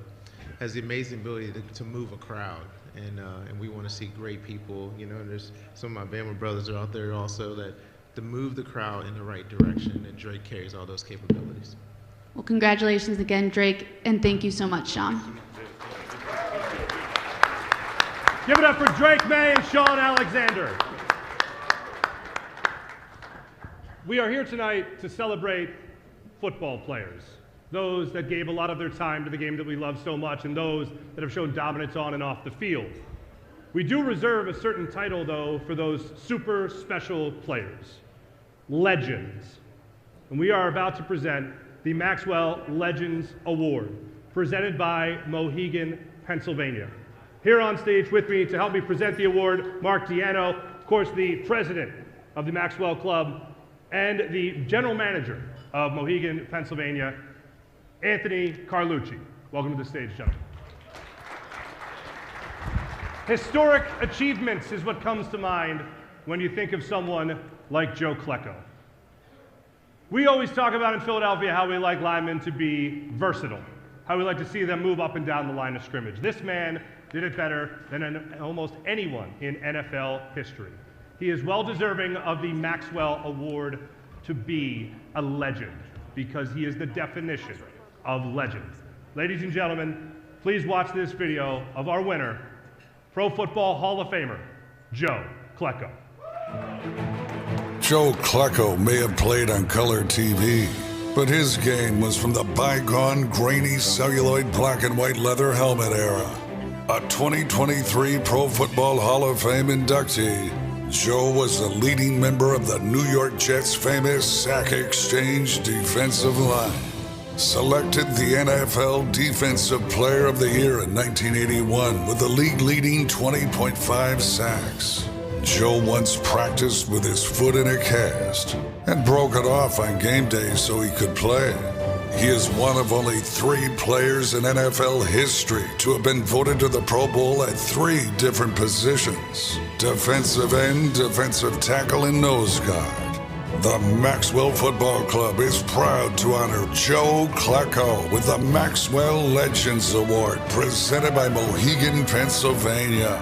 Q: amazing ability to move a crowd. And we want to see great people, and there's some of my Bama brothers are out there also to move the crowd in the right direction, and Drake carries all those capabilities.
I: Well, congratulations again, Drake, and thank you so much, Sean.
D: Give it up for Drake May and Sean Alexander. We are here tonight to celebrate football players. Those that gave a lot of their time to the game that we love so much, and those that have shown dominance on and off the field. We do reserve a certain title, though, for those super special players, legends. And we are about to present the Maxwell Legends Award, presented by Mohegan, Pennsylvania. Here on stage with me to help me present the award, Mark Diano, of course, the president of the Maxwell Club and the general manager of Mohegan, Pennsylvania, Anthony Carlucci. Welcome to the stage, gentlemen. Historic achievements is what comes to mind when you think of someone like Joe Klecko. We always talk about in Philadelphia how we like linemen to be versatile, how we like to see them move up and down the line of scrimmage. This man did it better than almost anyone in NFL history. He is well deserving of the Maxwell Award to be a legend, because he is the definition of legend. Ladies and gentlemen, please watch this video of our winner, Pro Football Hall of Famer, Joe Klecko.
C: Joe Klecko may have played on color TV, but his game was from the bygone, grainy, celluloid black and white leather helmet era. A 2023 Pro Football Hall of Fame inductee, Joe was the leading member of the New York Jets' famous Sack Exchange defensive line. Selected the NFL Defensive Player of the Year in 1981 with the league-leading 20.5 sacks. Joe once practiced with his foot in a cast and broke it off on game days so he could play. He is one of only 3 players in NFL history to have been voted to the Pro Bowl at 3 different positions: defensive end, defensive tackle, and nose guard. The Maxwell Football Club is proud to honor Joe Klecko with the Maxwell Legends Award, presented by Mohegan, Pennsylvania.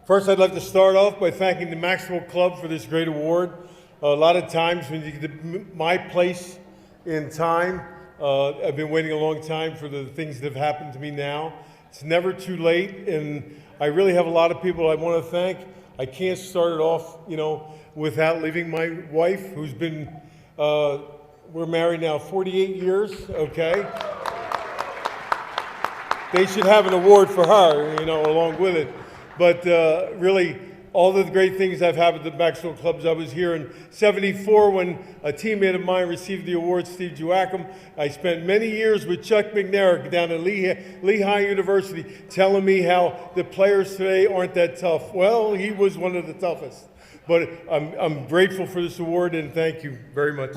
R: First, I'd like to start off by thanking the Maxwell Club for this great award. A lot of times when you get to my place in time, I've been waiting a long time for the things that have happened to me now. It's never too late, and I really have a lot of people I want to thank. I can't start it off, without leaving my wife, who's been, we're married now 48 years, okay? They should have an award for her, along with it. But really, all the great things I've had with the Maxwell Clubs. I was here in '74 when a teammate of mine received the award, Steve Joachim. I spent many years with Chuck McNair down at Lehigh University telling me how the players today aren't that tough. Well, he was one of the toughest. But I'm grateful for this award, and thank you very much.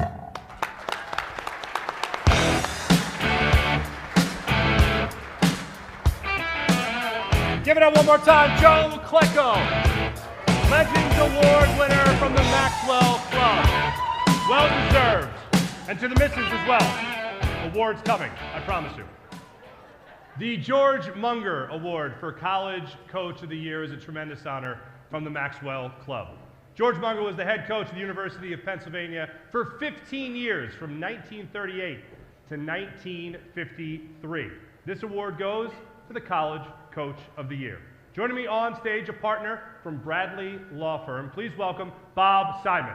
D: Give it up one more time, Joe Klecko, Legends Award winner from the Maxwell Club. Well deserved. And to the missus as well. Awards coming, I promise you. The George Munger Award for College Coach of the Year is a tremendous honor from the Maxwell Club. George Munger was the head coach of the University of Pennsylvania for 15 years, from 1938 to 1953. This award goes to the College Coach of the Year. Joining me on stage, a partner from Bradley Law Firm. Please welcome Bob Simon.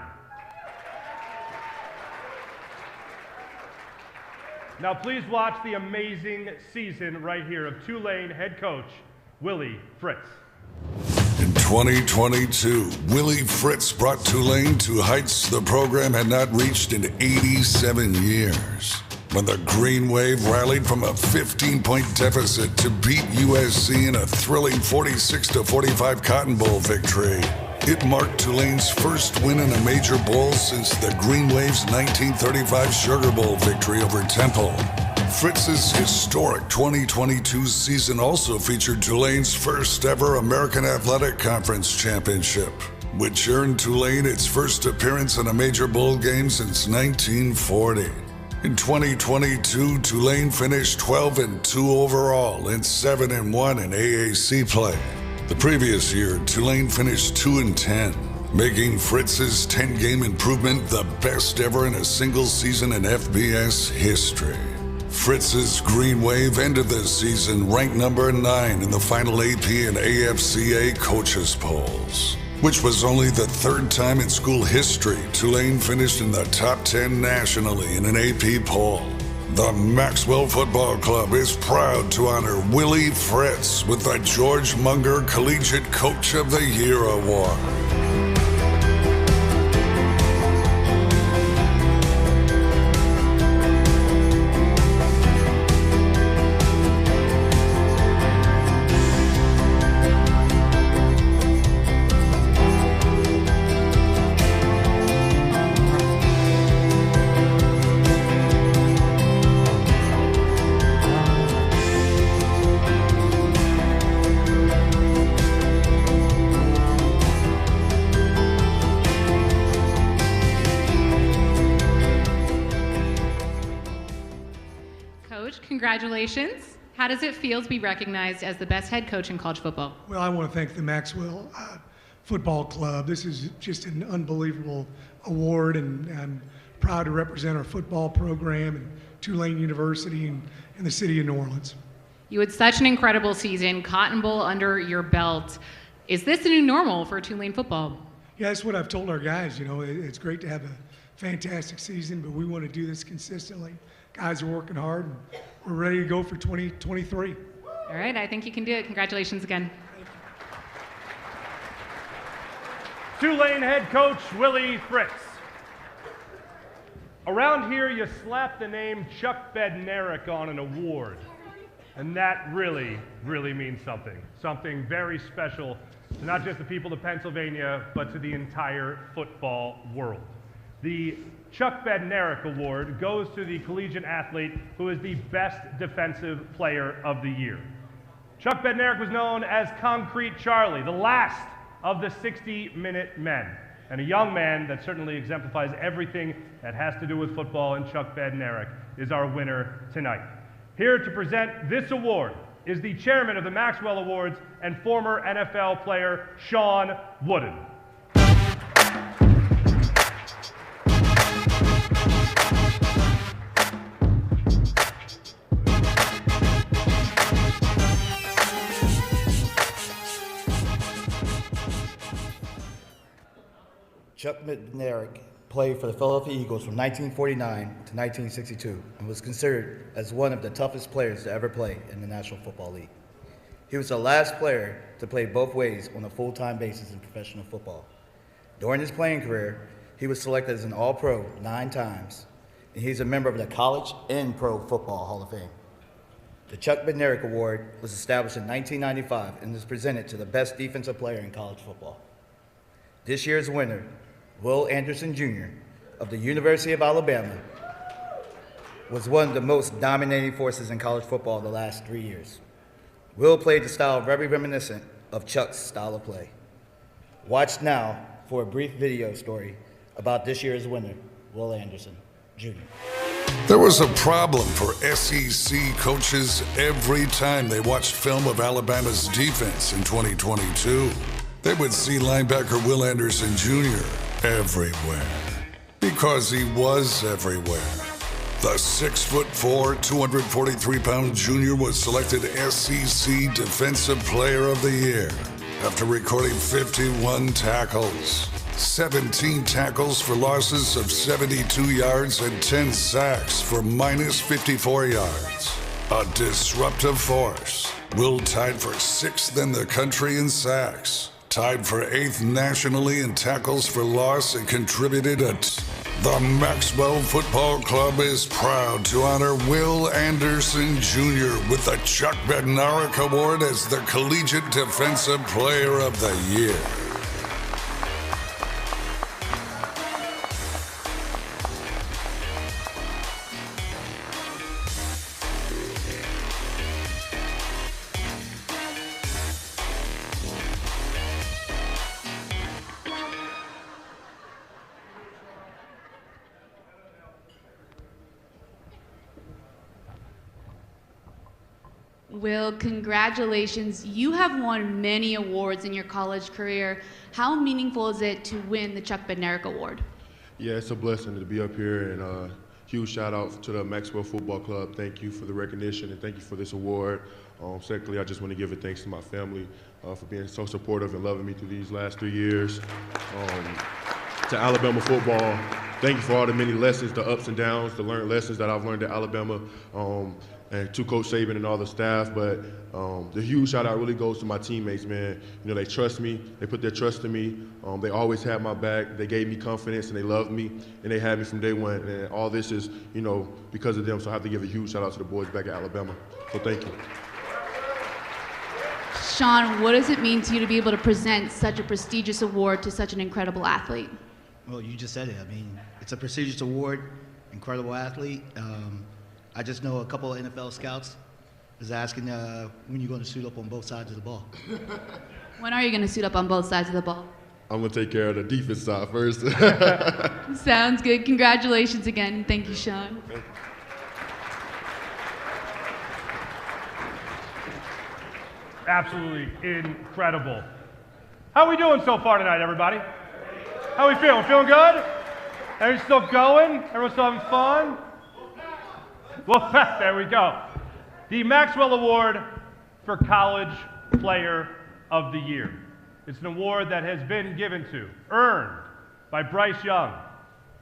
D: Now please watch the amazing season right here of Tulane head coach Willie Fritz.
C: In 2022, Willie Fritz brought Tulane to heights the program had not reached in 87 years. When the Green Wave rallied from a 15-point deficit to beat USC in a thrilling 46-45 Cotton Bowl victory. It marked Tulane's first win in a major bowl since the Green Wave's 1935 Sugar Bowl victory over Temple. Fritz's historic 2022 season also featured Tulane's first ever American Athletic Conference championship, which earned Tulane its first appearance in a major bowl game since 1940. In 2022, Tulane finished 12-2 overall and 7-1 in AAC play. The previous year, Tulane finished 2-10, making Fritz's 10-game improvement the best ever in a single season in FBS history. Fritz's Green Wave ended the season ranked number 9 in the final AP and AFCA coaches polls, which was only the third time in school history Tulane finished in the top 10 nationally in an AP poll. The Maxwell Football Club is proud to honor Willie Fritz with the George Munger Collegiate Coach of the Year Award.
E: Congratulations. How does it feel to be recognized as the best head coach in college football?
S: Well, I want to thank the Maxwell Football Club. This is just an unbelievable award, and I'm proud to represent our football program and Tulane University and the city of New Orleans.
E: You had such an incredible season, Cotton Bowl under your belt. Is this a new normal for Tulane football?
S: Yeah, that's what I've told our guys. It's great to have a fantastic season, but we want to do this consistently. Guys are working hard, and we're ready to go for 2023.
E: All right, I think you can do it. Congratulations again.
D: Tulane head coach Willie Fritz. Around here, you slap the name Chuck Bednarik on an award, and that really, really means something. Something very special to not just the people of Pennsylvania, but to the entire football world. The Chuck Bednarik Award goes to the collegiate athlete who is the best defensive player of the year. Chuck Bednarik was known as Concrete Charlie, the last of the 60-minute men, and a young man that certainly exemplifies everything that has to do with football, and Chuck Bednarik is our winner tonight. Here to present this award is the chairman of the Maxwell Awards and former NFL player Sean Wooden.
H: Chuck Bednarik played for the Philadelphia Eagles from 1949 to 1962 and was considered as one of the toughest players to ever play in the National Football League. He was the last player to play both ways on a full-time basis in professional football. During his playing career, he was selected as an All-Pro 9 times, and he's a member of the College and Pro Football Hall of Fame. The Chuck Bednarik Award was established in 1995 and is presented to the best defensive player in college football. This year's winner, Will Anderson Jr. of the University of Alabama, was one of the most dominating forces in college football the last 3 years. Will played the style very reminiscent of Chuck's style of play. Watch now for a brief video story about this year's winner, Will Anderson Jr.
C: There was a problem for SEC coaches every time they watched film of Alabama's defense in 2022. They would see linebacker Will Anderson Jr. everywhere, because he was everywhere. The 6'4", 243-pound junior was selected SEC Defensive Player of the Year after recording 51 tackles. 17 tackles for losses of 72 yards and 10 sacks for minus 54 yards. A disruptive force. Will tied for 6th in the country in sacks, tied for 8th nationally in tackles for loss, and contributed The Maxwell Football Club is proud to honor Will Anderson Jr. with the Chuck Bednarik Award as the Collegiate Defensive Player of the Year.
I: Will, congratulations. You have won many awards in your college career. How meaningful is it to win the Chuck Bednarik Award?
T: Yeah, it's a blessing to be up here, and huge shout out to the Maxwell Football Club. Thank you for the recognition and thank you for this award. Secondly, I just want to give a thanks to my family for being so supportive and loving me through these last 3 years. To Alabama football, thank you for all the many lessons, the ups and downs, the learned lessons that I've learned at Alabama. And to Coach Saban and all the staff, but the huge shout out really goes to my teammates, man. You know, they trust me, they put their trust in me, they always had my back, they gave me confidence and they loved me, and they had me from day one, and all this is, you know, because of them, so I have to give a huge shout out to the boys back at Alabama, so thank you.
I: Sean, what does it mean to you to be able to present such a prestigious award to such an incredible athlete?
U: Well, you just said it. I mean, it's a prestigious award, incredible athlete. I just know a couple of NFL scouts is asking when you're going to suit up on both sides of the ball.
I: When are you going to suit up on both sides of the ball?
T: I'm going to take care of the defense side first.
I: Sounds good. Congratulations again. Thank you, Sean.
T: Thank you.
D: Absolutely incredible. How are we doing so far tonight, everybody? How are we feeling? Feeling good? Everyone's still going? Everyone's still having fun? Well, there we go. The Maxwell Award for College Player of the Year. It's an award that has been given to, earned by Bryce Young,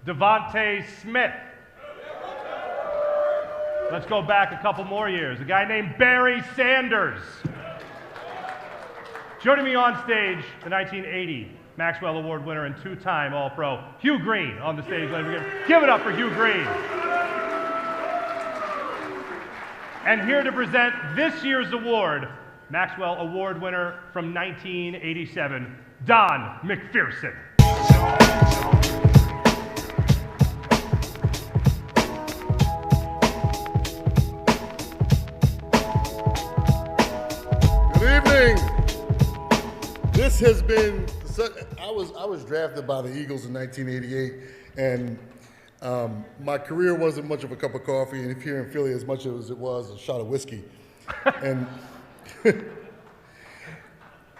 D: Devontae Smith. Let's go back a couple more years. A guy named Barry Sanders. Joining me on stage, the 1980 Maxwell Award winner and 2-time All-Pro, Hugh Green on the stage. Give it up for Hugh Green. And here to present this year's award, Maxwell Award winner from 1987, Don McPherson.
V: Good evening. This has been, I was drafted by the Eagles in 1988, and my career wasn't much of a cup of coffee, and if here in Philly, as much as it was a shot of whiskey. And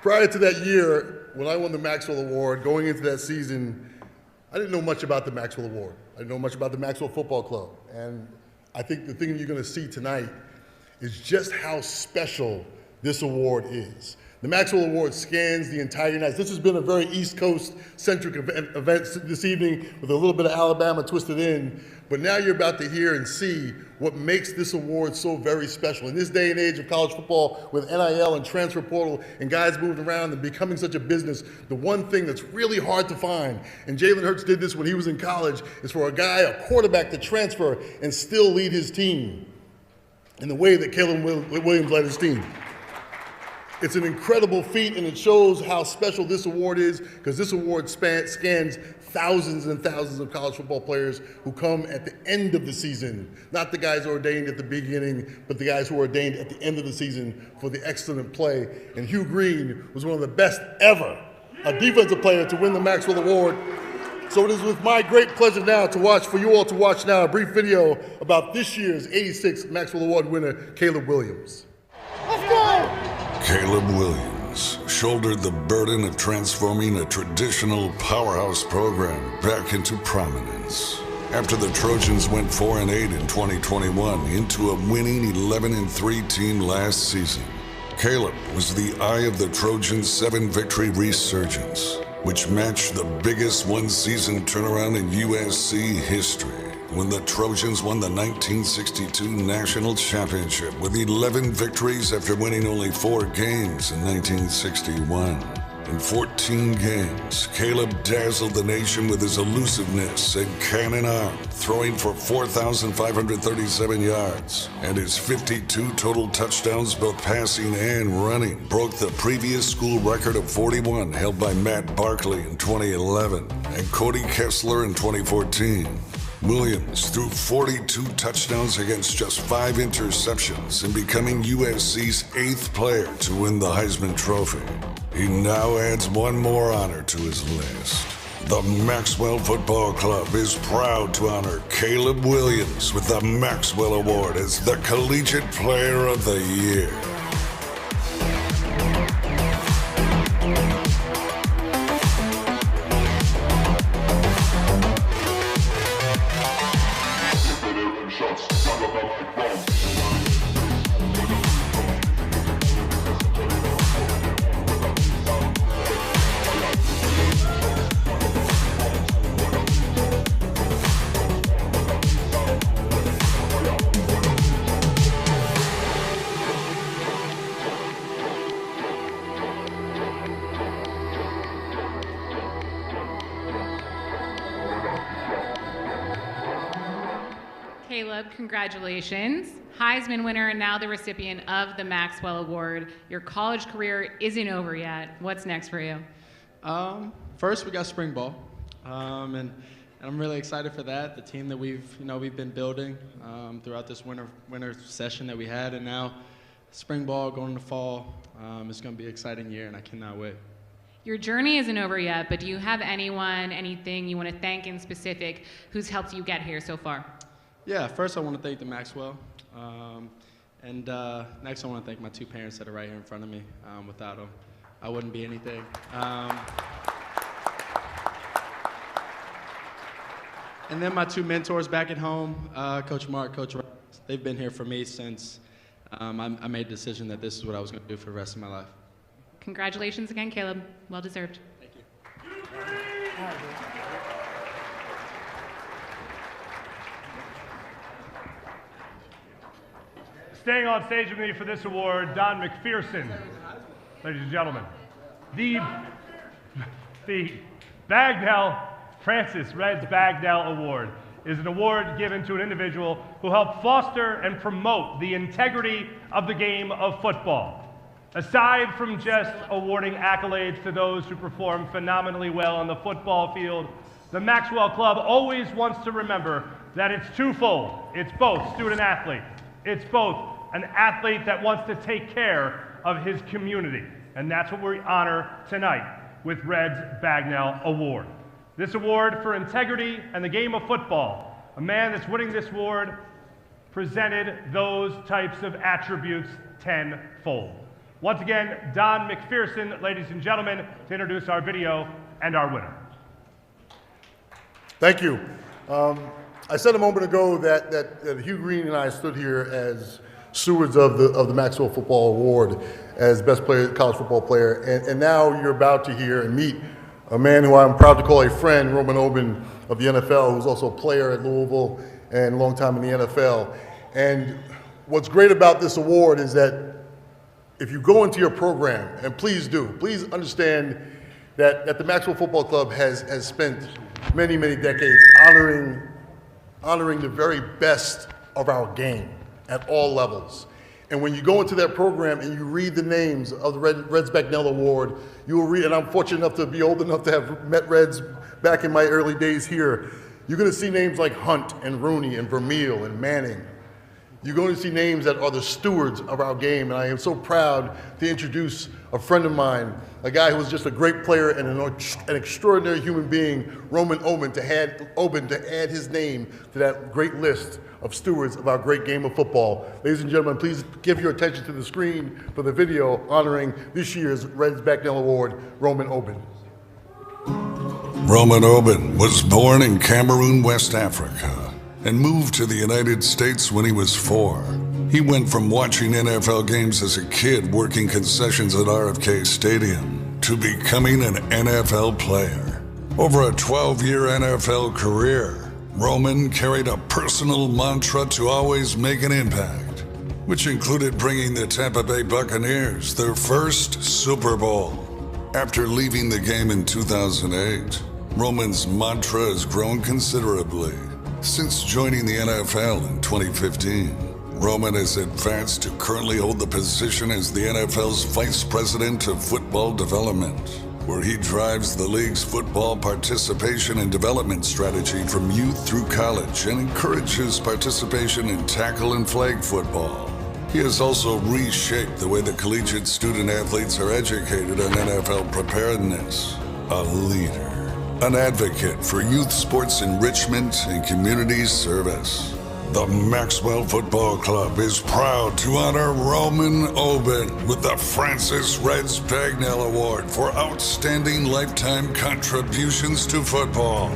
V: prior to that year, when I won the Maxwell Award, going into that season, I didn't know much about the Maxwell Award. I didn't know much about the Maxwell Football Club. And I think the thing you're going to see tonight is just how special this award is. The Maxwell Award scans the entire United States. This has been a very East Coast-centric event this evening with a little bit of Alabama twisted in, but now you're about to hear and see what makes this award so very special. In this day and age of college football with NIL and transfer portal and guys moving around and becoming such a business, the one thing that's really hard to find, and Jalen Hurts did this when he was in college, is for a quarterback to transfer and still lead his team in the way that Caleb Williams led his team. It's an incredible feat, and it shows how special this award is, because this award scans thousands and thousands of college football players who come at the end of the season, not the guys ordained at the beginning, but the guys who are ordained at the end of the season for the excellent play. And Hugh Green was one of the best ever, a defensive player, to win the Maxwell Award. So it is with my great pleasure now for you all to watch now a brief video about this year's 86 Maxwell Award winner, Caleb Williams.
C: Let's go! Caleb Williams shouldered the burden of transforming a traditional powerhouse program back into prominence. After the Trojans went 4-8 in 2021 into a winning 11-3 team last season, Caleb was the eye of the Trojans' 7-victory resurgence, which matched the biggest one-season turnaround in USC history, when the Trojans won the 1962 National Championship with 11 victories after winning only 4 games in 1961. In 14 games, Caleb dazzled the nation with his elusiveness and cannon arm, throwing for 4,537 yards, and his 52 total touchdowns, both passing and running, broke the previous school record of 41 held by Matt Barkley in 2011 and Cody Kessler in 2014. Williams threw 42 touchdowns against just 5 interceptions in becoming USC's 8th player to win the Heisman Trophy. He now adds one more honor to his list. The Maxwell Football Club is proud to honor Caleb Williams with the Maxwell Award as the Collegiate Player of the Year.
E: Caleb, congratulations. Heisman winner and now the recipient of the Maxwell Award. Your college career isn't over yet. What's next for you?
A: First, we got spring ball, and I'm really excited for that. The team that we've been building throughout this winter session that we had, and now spring ball going into fall. It's going to be an exciting year, and I cannot wait.
E: Your journey isn't over yet, but do you have anything you want to thank in specific who's helped you get here so far?
A: Yeah, first I want to thank the Maxwell, and next I want to thank my 2 parents that are right here in front of me. Without them, I wouldn't be anything. And then my 2 mentors back at home, Coach Mark, Coach Rice. They've been here for me since I made the decision that this is what I was going to do for the rest of my life.
E: Congratulations again, Caleb. Well deserved.
A: Thank you.
D: Staying on stage with me for this award, Don McPherson, ladies and gentlemen. The Bagnell, Francis Reds Bagnell Award is an award given to an individual who helped foster and promote the integrity of the game of football. Aside from just awarding accolades to those who perform phenomenally well on the football field, the Maxwell Club always wants to remember that it's twofold. It's both student athlete. It's both an athlete that wants to take care of his community. And that's what we honor tonight with Reds Bagnell Award. This award for integrity and the game of football, a man that's winning this award presented those types of attributes tenfold. Once again, Don McPherson, ladies and gentlemen, to introduce our video and our winner.
V: Thank you. I said a moment ago that Hugh Green and I stood here as stewards of the Maxwell Football Award as best college football player. And now you're about to hear and meet a man who I'm proud to call a friend, Roman Oben of the NFL, who's also a player at Louisville and a long time in the NFL. And what's great about this award is that if you go into your program, and please do, please understand that the Maxwell Football Club has spent many, many decades honoring the very best of our game at all levels. And when you go into that program and you read the names of the Reds Bagnell Award, you will read, and I'm fortunate enough to be old enough to have met Reds back in my early days here, you're gonna see names like Hunt and Rooney and Vermeil and Manning. You're going to see names that are the stewards of our game, and I am so proud to introduce a friend of mine, a guy who was just a great player and an extraordinary human being, Roman Oben, to add his name to that great list of stewards of our great game of football. Ladies and gentlemen, please give your attention to the screen for the video honoring this year's Reds Bagnell Award, Roman Oben.
C: Roman Oben was born in Cameroon, West Africa, and moved to the United States when he was 4. He went from watching NFL games as a kid working concessions at RFK Stadium to becoming an NFL player. Over a 12-year NFL career, Roman carried a personal mantra to always make an impact, which included bringing the Tampa Bay Buccaneers their first Super Bowl. After leaving the game in 2008, Roman's mantra has grown considerably. Since joining the NFL in 2015, Roman has advanced to currently hold the position as the NFL's Vice President of Football Development, where he drives the league's football participation and development strategy from youth through college and encourages participation in tackle and flag football. He has also reshaped the way that collegiate student athletes are educated on NFL preparedness. A leader. An advocate for youth sports enrichment and community service. The Maxwell Football Club is proud to honor Roman Oben with the Francis Reds Bagnell Award for outstanding lifetime contributions to football.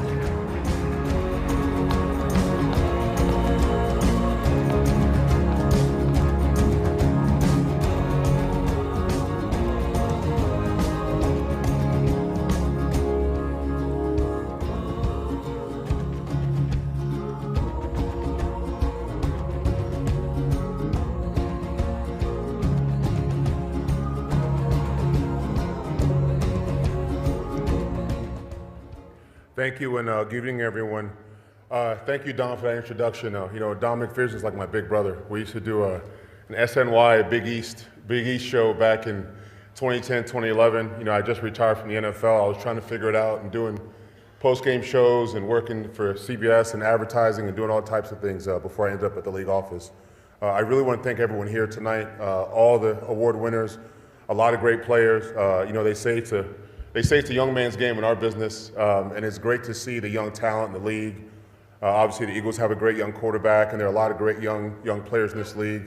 B: Thank you, and good evening, everyone. Thank you, Don, for that introduction. Don McPherson is like my big brother. We used to do an SNY, a Big East show back in 2010, 2011. I just retired from the NFL. I was trying to figure it out and doing post-game shows and working for CBS and advertising and doing all types of things before I ended up at the league office. I really want to thank everyone here tonight, all the award winners, a lot of great players. They say it's a young man's game in our business, and it's great to see the young talent in the league. Obviously, the Eagles have a great young quarterback, and there are a lot of great young players in this league.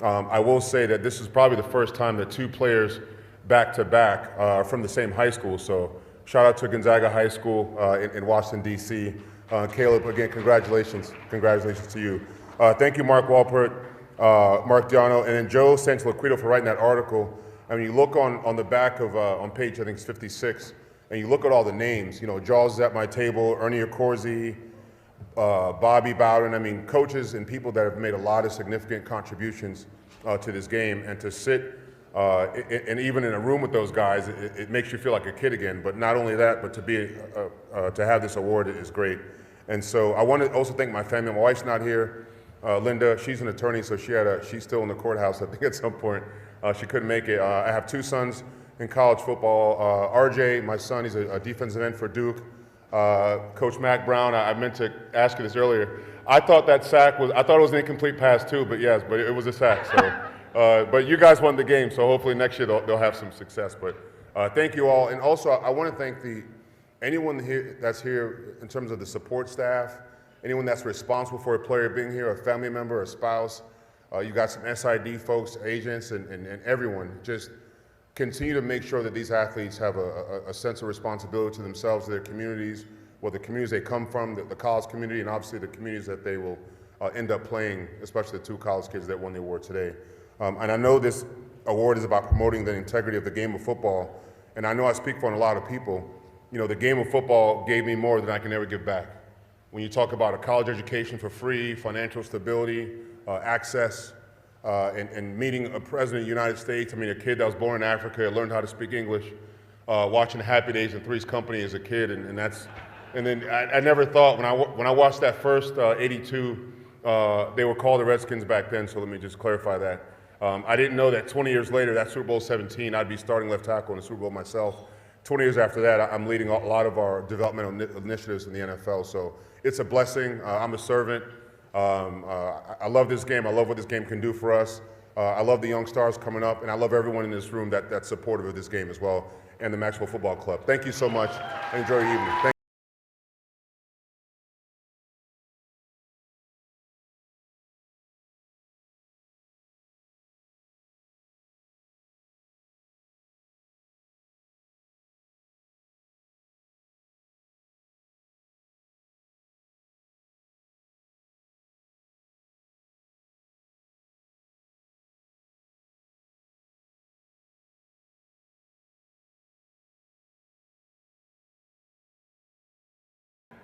B: I will say that this is probably the first time that 2 players back-to-back are from the same high school. So shout out to Gonzaga High School in Washington, D.C. Caleb, again, congratulations. Congratulations to you. Thank you, Mark Walpert, Mark Diano, and then Joe Santiloquido for writing that article. I mean, you look on the back of, on page, I think it's 56, and you look at all the names. Jaws is at my table, Ernie Accorsi, Bobby Bowden. I mean, coaches and people that have made a lot of significant contributions to this game. And to sit, and even in a room with those guys, it makes you feel like a kid again. But not only that, but to have this award is great. And so I want to also thank my family. My wife's not here. Linda, she's an attorney, so she's still in the courthouse, I think, at some point. She couldn't make it. I have 2 sons in college football. RJ, my son, he's a defensive end for Duke. Coach Mac Brown, I meant to ask you this earlier. I thought that sack was, I thought it was an incomplete pass too, but yes, but it was a sack. So, but you guys won the game, so hopefully next year they'll have some success. But thank you all. And also, I want to thank anyone here that's here in terms of the support staff, anyone that's responsible for a player being here, a family member, a spouse. You got some SID folks, agents, and everyone. Just continue to make sure that these athletes have a sense of responsibility to themselves, to their communities, the communities they come from, the college community, and obviously the communities that they will end up playing, especially the two college kids that won the award today. And I know this award is about promoting the integrity of the game of football, and I know I speak for a lot of people. You know, the game of football gave me more than I can ever give back. When you talk about a college education for free, financial stability, access, and meeting a president of the United States, I mean, a kid that was born in Africa, learned how to speak English, watching Happy Days and Three's Company as a kid, and then I never thought, when I watched that first 82, they were called the Redskins back then, so let me just clarify that. I didn't know that 20 years later, that Super Bowl 17, I'd be starting left tackle in the Super Bowl myself. 20 years after that, I'm leading a lot of our developmental initiatives in the NFL, so it's a blessing. I'm a servant. I love this game. I love what this game can do for us. I love the young stars coming up, and I love everyone in this room that's supportive of this game as well, and the Maxwell Football Club. Thank you so much, and enjoy your evening.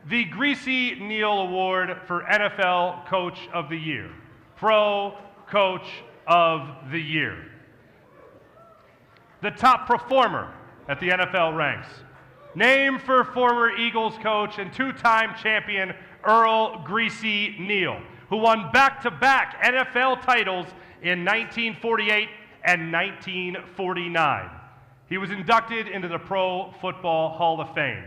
D: The Greasy Neal Award for NFL Coach of the Year, Pro Coach of the Year. The top performer at the NFL ranks. Named for former Eagles coach and two-time champion Earl Greasy Neal, who won back-to-back NFL titles in 1948 and 1949. He was inducted into the Pro Football Hall of Fame.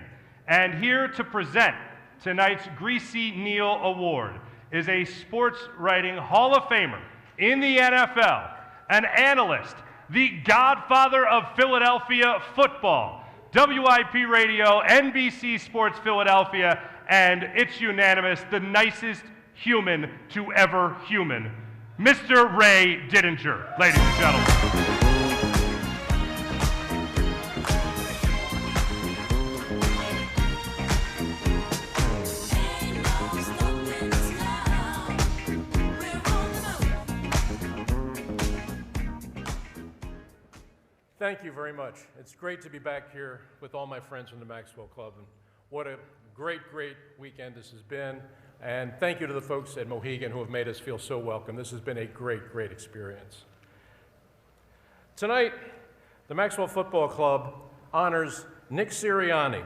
D: And here to present tonight's Greasy Neal Award is a sports writing Hall of Famer in the NFL, an analyst, the godfather of Philadelphia football, WIP Radio, NBC Sports Philadelphia, and it's unanimous, the nicest human to ever human, Mr. Ray Didinger, ladies and gentlemen.
G: Thank you very much. It's great to be back here with all my friends from the Maxwell Club. And what a great, great weekend this has been. And thank you to the folks at Mohegan who have made us feel so welcome. This has been a great, great experience. Tonight, the Maxwell Football Club honors Nick Sirianni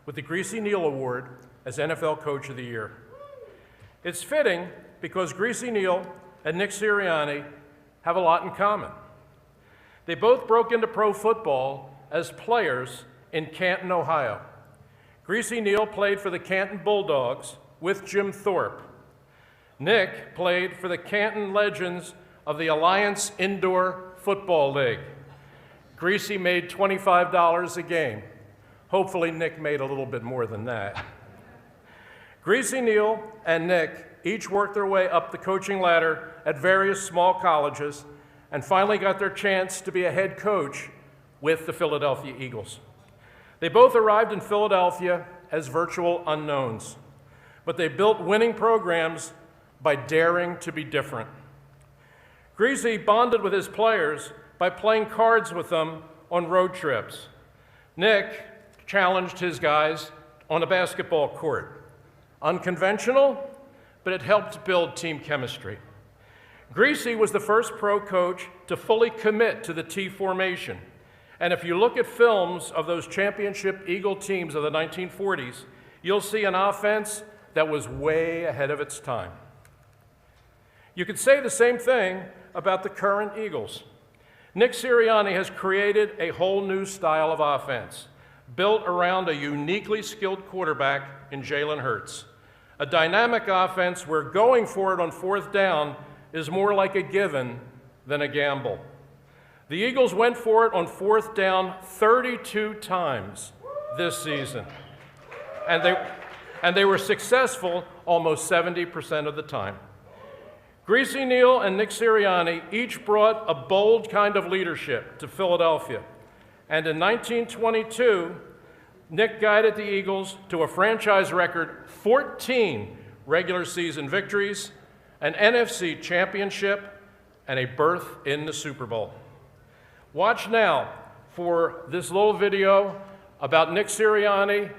G: with the Greasy Neal Award as NFL Coach of the Year. It's fitting because Greasy Neal and Nick Sirianni have a lot in common. They both broke into pro football as players in Canton, Ohio. Greasy Neal played for the Canton Bulldogs with Jim Thorpe. Nick played for the Canton Legends of the Alliance Indoor Football League. Greasy made $25 a game. Hopefully Nick made a little bit more than that. Greasy Neal and Nick each worked their way up the coaching ladder at various small colleges and finally got their chance to be a head coach with the Philadelphia Eagles. They both arrived in Philadelphia as virtual unknowns, but they built winning programs by daring to be different. Greasy bonded with his players by playing cards with them on road trips. Nick challenged his guys on a basketball court. Unconventional, but it helped build team chemistry. Greasy was the first pro coach to fully commit to the T formation. And if you look at films of those championship Eagle teams of the 1940s, you'll see an offense that was way ahead of its time. You could say the same thing about the current Eagles. Nick Sirianni has created a whole new style of offense, built around a uniquely skilled quarterback in Jalen Hurts. A dynamic offense where going for it on fourth down is more like a given than a gamble. The Eagles went for it on fourth down 32 times this season, and they were successful almost 70% of the time. Greasy Neal and Nick Sirianni each brought a bold kind of leadership to Philadelphia, and in 1922, Nick guided the Eagles to a franchise record 14 regular season victories, an NFC championship, and a berth in the Super Bowl. Watch now for this little video about Nick Sirianni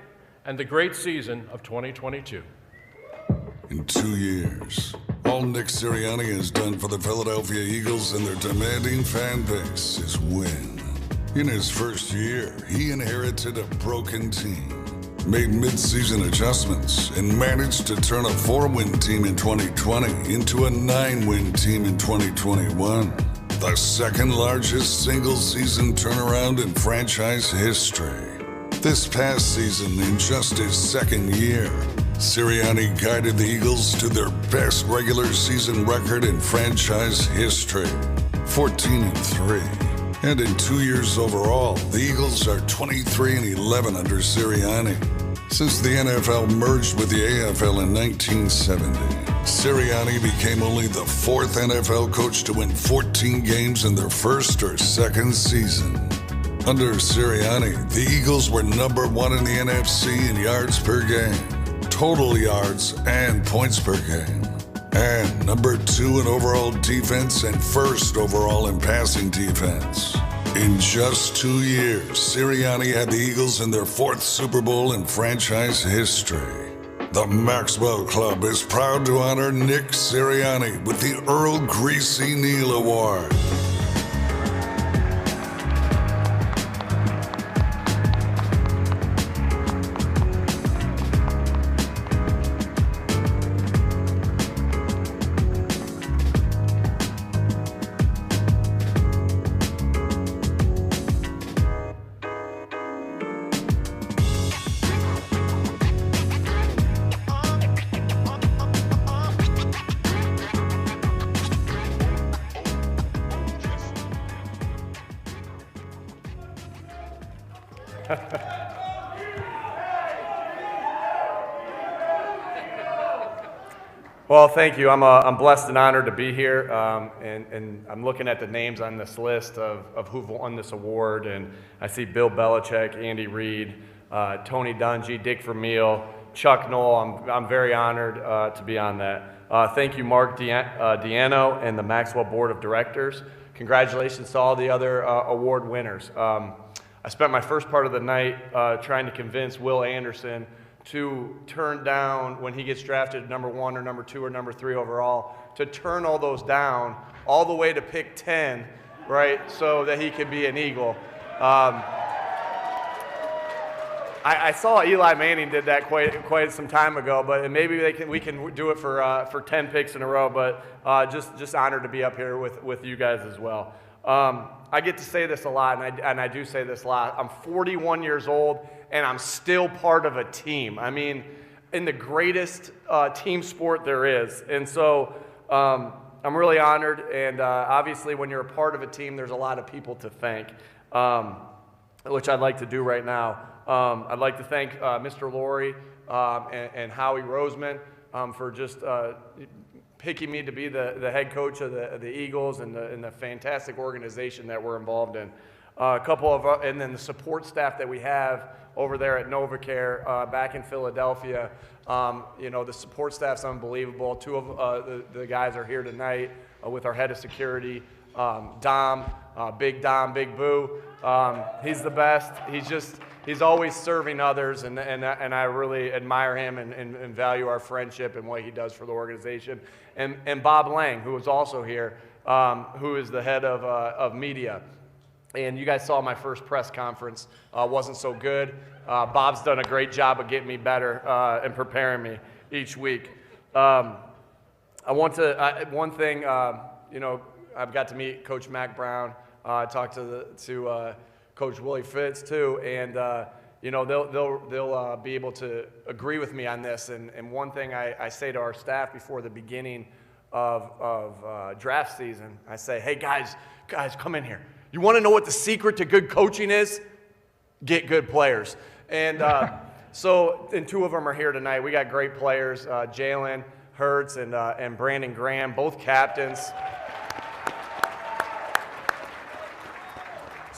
G: and the great season of 2022.
C: In 2 years, all Nick Sirianni has done for the Philadelphia Eagles and their demanding fan base is win. In his first year, he inherited a broken team, made mid-season adjustments, and managed to turn a 4-win team in 2020 into a 9-win team in 2021. The second largest single-season turnaround in franchise history. This past season, in just his second year, Sirianni guided the Eagles to their best regular season record in franchise history, 14-3. And in 2 years overall, the Eagles are 23-11 under Sirianni. Since the NFL merged with the AFL in 1970, Sirianni became only the 4th NFL coach to win 14 games in their first or second season. Under Sirianni, the Eagles were number 1 in the NFC in yards per game, total yards and points per game, and number 2 in overall defense and 1st overall in passing defense. In just 2 years, Sirianni had the Eagles in their 4th Super Bowl in franchise history. The Maxwell Club is proud to honor Nick Sirianni with the Earl Greasy Neal Award.
J: Well, thank you. I'm blessed and honored to be here, and I'm looking at the names on this list of who've won this award, and I see Bill Belichick, Andy Reid, Tony Dungy, Dick Vermeil, Chuck Noll. I'm very honored to be on that. Thank you, Mark Diano and the Maxwell Board of Directors. Congratulations to all the other award winners. I spent my first part of the night trying to convince Will Anderson to turn down, when he gets drafted number 1 or number 2 or number 3 overall, to turn all those down all the way to pick 10, right, so that he could be an Eagle. I saw Eli Manning did that quite some time ago, but maybe we can do it for 10 picks in a row. But just honored to be up here with you guys as well. I get to say this a lot, and I do say this a lot. I'm 41 years old, and I'm still part of a team. I mean, in the greatest team sport there is. And so I'm really honored, and obviously when you're a part of a team, there's a lot of people to thank, which I'd like to do right now. I'd like to thank Mr. Laurie and Howie Roseman for just picking me to be the head coach of the Eagles and the fantastic organization that we're involved in. And then the support staff that we have over there at NovaCare back in Philadelphia. The support staff's unbelievable. 2 of the guys are here tonight with our head of security, Dom, Big Boo. He's the best. He's always serving others, and I really admire him and value our friendship and what he does for the organization. And Bob Lang, who is also here, who is the head of media. And you guys saw my first press conference. Wasn't so good. Bob's done a great job of getting me better and preparing me each week. One thing, I've got to meet Coach Mac Brown. Talked to Coach Willie Fitz too, and they'll be able to agree with me on this. And one thing I say to our staff before the beginning of draft season, I say, hey guys, come in here. You want to know what the secret to good coaching is? Get good players. And and 2 of them are here tonight. We got great players, Jalen Hurts and Brandon Graham, both captains.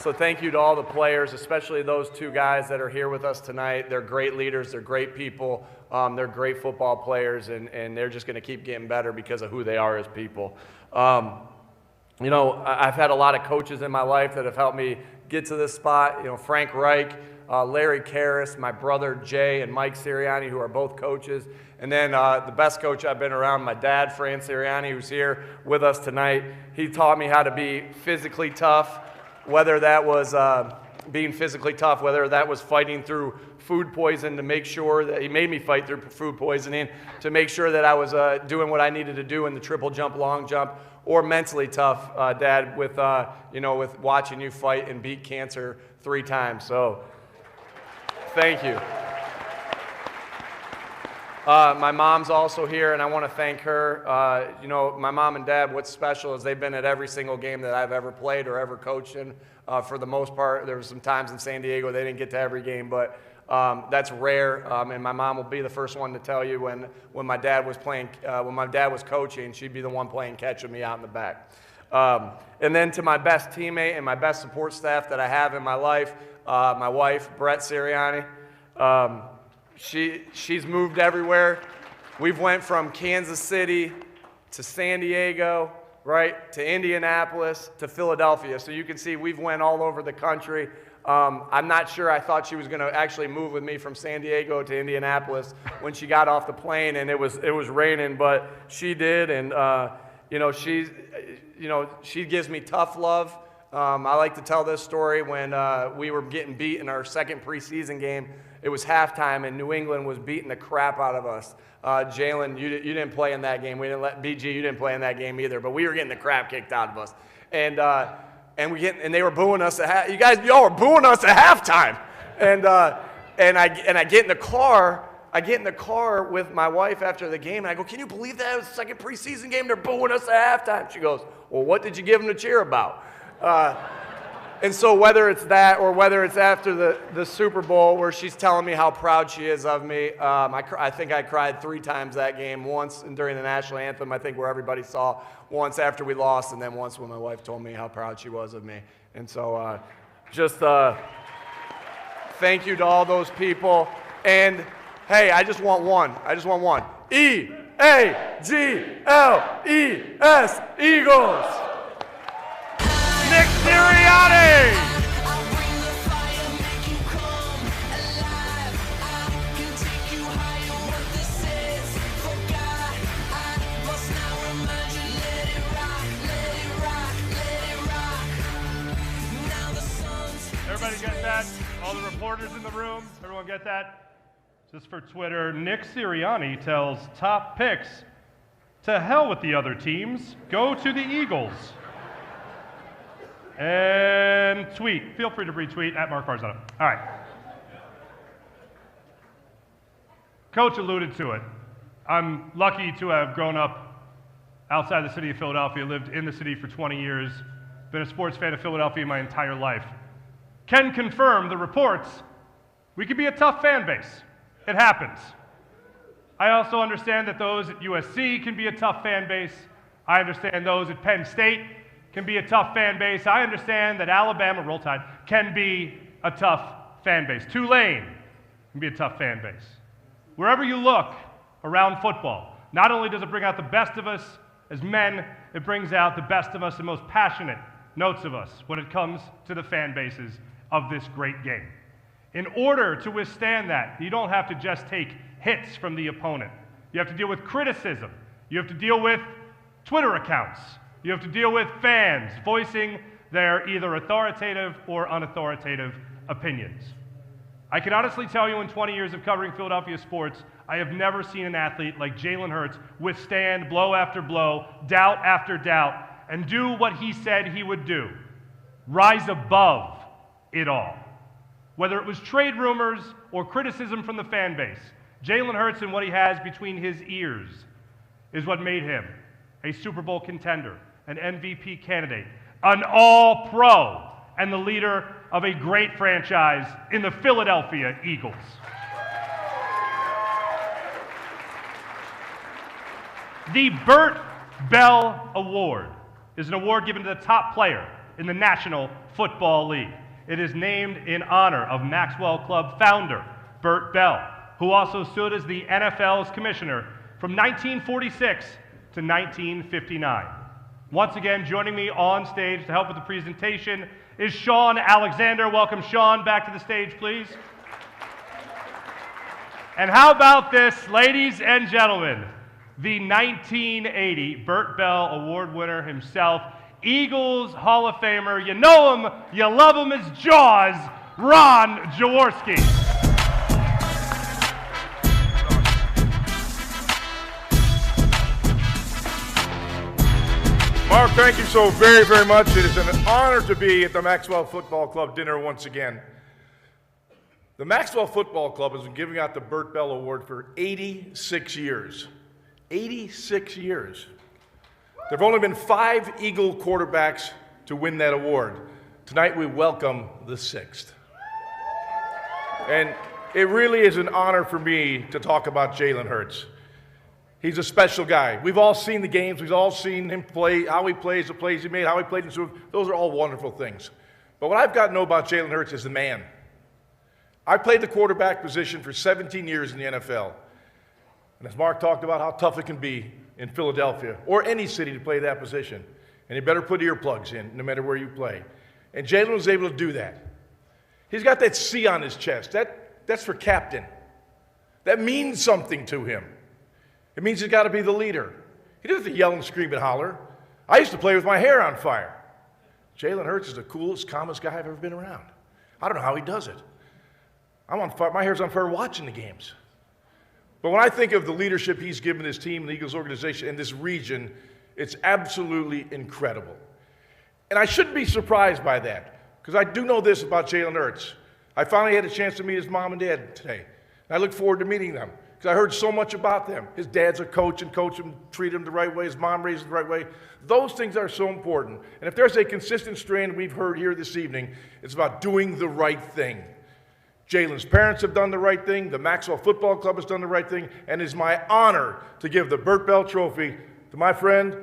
J: So thank you to all the players, especially those two guys that are here with us tonight. They're great leaders. They're great people. They're great football players, and they're just going to keep getting better because of who they are as people. You know, I've had a lot of coaches in my life that have helped me get to this spot. You know, Frank Reich, Larry Karras, my brother Jay, and Mike Sirianni, who are both coaches. And then the best coach I've been around, my dad, Fran Sirianni, who's here with us tonight. He taught me how to be physically tough, whether that was being physically tough, whether that was fighting through food poison to make sure that he made me fight through food poisoning to make sure that I was doing what I needed to do in the triple jump, long jump, or mentally tough, Dad, with you know, with watching you fight and beat cancer 3 times. So, thank you. My mom's also here, and I want to thank her. You know, my mom and dad, what's special is they've been at every single game that I've ever played or ever coached in. For the most part, there were some times in San Diego they didn't get to every game, but that's rare. And my mom will be the first one to tell you when my dad was playing, when my dad was coaching, she'd be the one playing catch with me out in the back. And then to my best teammate and my best support staff that I have in my life, my wife, Brett Sirianni. She's moved everywhere. We've went from Kansas City to San Diego, right, to Indianapolis, to Philadelphia. So you can see we've went all over the country. I'm not sure I thought she was going to actually move with me from San Diego to Indianapolis when she got off the plane and it was raining, but she did. And, you know, she gives me tough love. I like to tell this story when we were getting beat in our second preseason game. It was halftime, and New England was beating the crap out of us. Jalen, you didn't play in that game. We didn't let BG. You didn't play in that game either. But we were getting the crap kicked out of us, and they were booing us at y'all were booing us at halftime. And I get in the car. I get in the car with my wife after the game, and I go, "Can you believe that? It was the second preseason game. They're booing us at halftime." She goes, "Well, what did you give them to cheer about?" And so whether it's that or whether it's after the Super Bowl where she's telling me how proud she is of me, I think I cried 3 times that game, once during the national anthem, I think where everybody saw, once after we lost, and then once when my wife told me how proud she was of me. And so thank you to all those people. And hey, I just want one. E-A-G-L-E-S, Eagles. Nick Sirianni!
D: Everybody get that? All the reporters in the room, everyone get that? Just for Twitter, Nick Sirianni tells top picks, to hell with the other teams, go to the Eagles. And tweet. Feel free to retweet at Mark Farzano. All right. Coach alluded to it. I'm lucky to have grown up outside the city of Philadelphia, lived in the city for 20 years, been a sports fan of Philadelphia my entire life. Can confirm the reports. We could be a tough fan base. It happens. I also understand that those at USC can be a tough fan base. I understand those at Penn State can be a tough fan base. I understand that Alabama, Roll Tide, can be a tough fan base. Tulane can be a tough fan base. Wherever you look around football, not only does it bring out the best of us as men, it brings out the best of us and most passionate notes of us when it comes to the fan bases of this great game. In order to withstand that, you don't have to just take hits from the opponent. You have to deal with criticism. You have to deal with Twitter accounts. You have to deal with fans voicing their either authoritative or unauthoritative opinions. I can honestly tell you in 20 years of covering Philadelphia sports, I have never seen an athlete like Jalen Hurts withstand blow after blow, doubt after doubt, and do what he said he would do. Rise above it all. Whether it was trade rumors or criticism from the fan base, Jalen Hurts and what he has between his ears is what made him a Super Bowl contender, an MVP candidate, an all-pro, and the leader of a great franchise in the Philadelphia Eagles. The Burt Bell Award is an award given to the top player in the National Football League. It is named in honor of Maxwell Club founder Bert Bell, who also stood as the NFL's commissioner from 1946 to 1959. Once again, joining me on stage to help with the presentation is Sean Alexander. Welcome Sean back to the stage, please. And how about this, ladies and gentlemen, the 1980 Bert Bell Award winner himself, Eagles Hall of Famer, you know him, you love him as Jaws, Ron Jaworski.
K: Mark, thank you so very, very much. It is an honor to be at the Maxwell Football Club dinner once again. The Maxwell Football Club has been giving out the Bert Bell Award for 86 years. 86 years. There have only been 5 Eagle quarterbacks to win that award. Tonight we welcome the 6th. And it really is an honor for me to talk about Jalen Hurts. He's a special guy. We've all seen the games. We've all seen him play, how he plays, the plays he made, how he played in the Super Bowl. Those are all wonderful things. But what I've got to know about Jalen Hurts is the man. I played the quarterback position for 17 years in the NFL. And as Mark talked about how tough it can be in Philadelphia or any city to play that position. And you better put earplugs in no matter where you play. And Jalen was able to do that. He's got that C on his chest. That's for captain. That means something to him. It means he's got to be the leader. He doesn't have to yell and scream and holler. I used to play with my hair on fire. Jalen Hurts is the coolest, calmest guy I've ever been around. I don't know how he does it. I'm on fire. My hair's on fire watching the games. But when I think of the leadership he's given his team, the Eagles organization, and this region, it's absolutely incredible. And I shouldn't be surprised by that, because I do know this about Jalen Hurts. I finally had a chance to meet his mom and dad today. And I look forward to meeting them, because I heard so much about them. His dad's a coach, and coach him, treat him the right way. His mom raised him the right way. Those things are so important. And if there's a consistent strand we've heard here this evening, it's about doing the right thing. Jalen's parents have done the right thing. The Maxwell Football Club has done the right thing. And it's my honor to give the Bert Bell Trophy to my friend,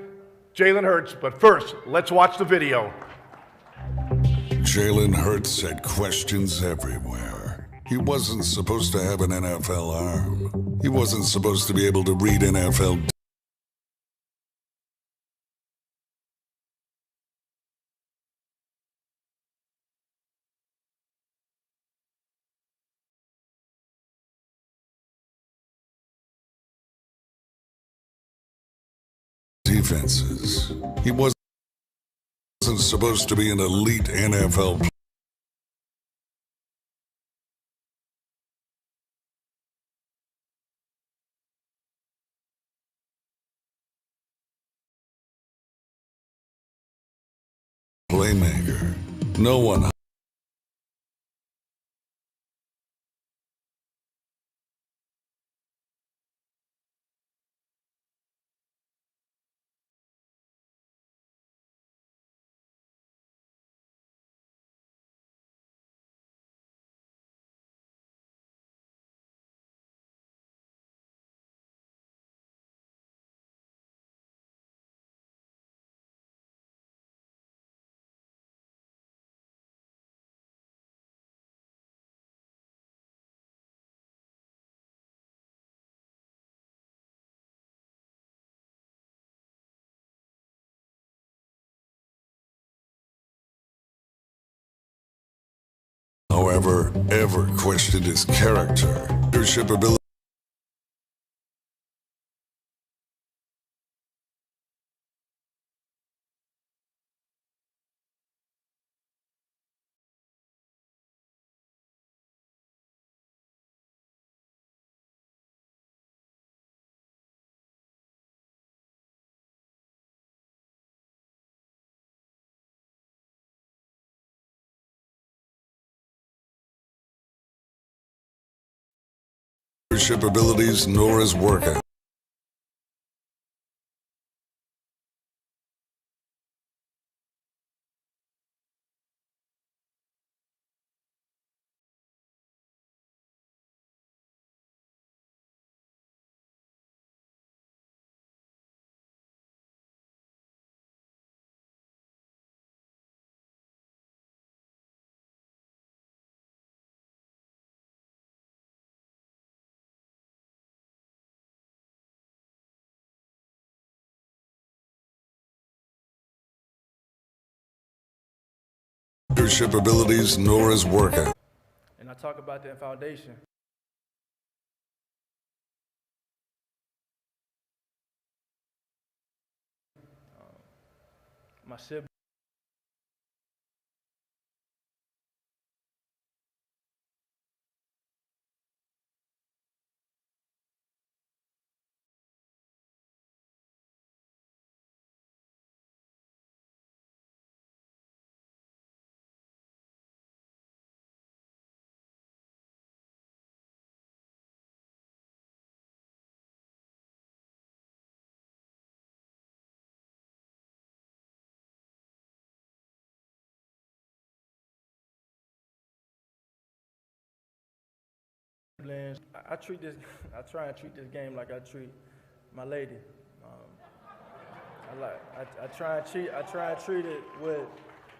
K: Jalen Hurts. But first, let's watch the video.
C: Jalen Hurts had questions everywhere. He wasn't supposed to have an NFL arm. He wasn't supposed to be able to read NFL defenses. He wasn't supposed to be an elite NFL playmaker. No one however, ever questioned his character, leadership ability. Leadership abilities nor his work leadership abilities nor his work ethic.
L: And I talk about that foundation. My siblings. I treat this. I try and treat this game like I treat my lady. I try and treat it with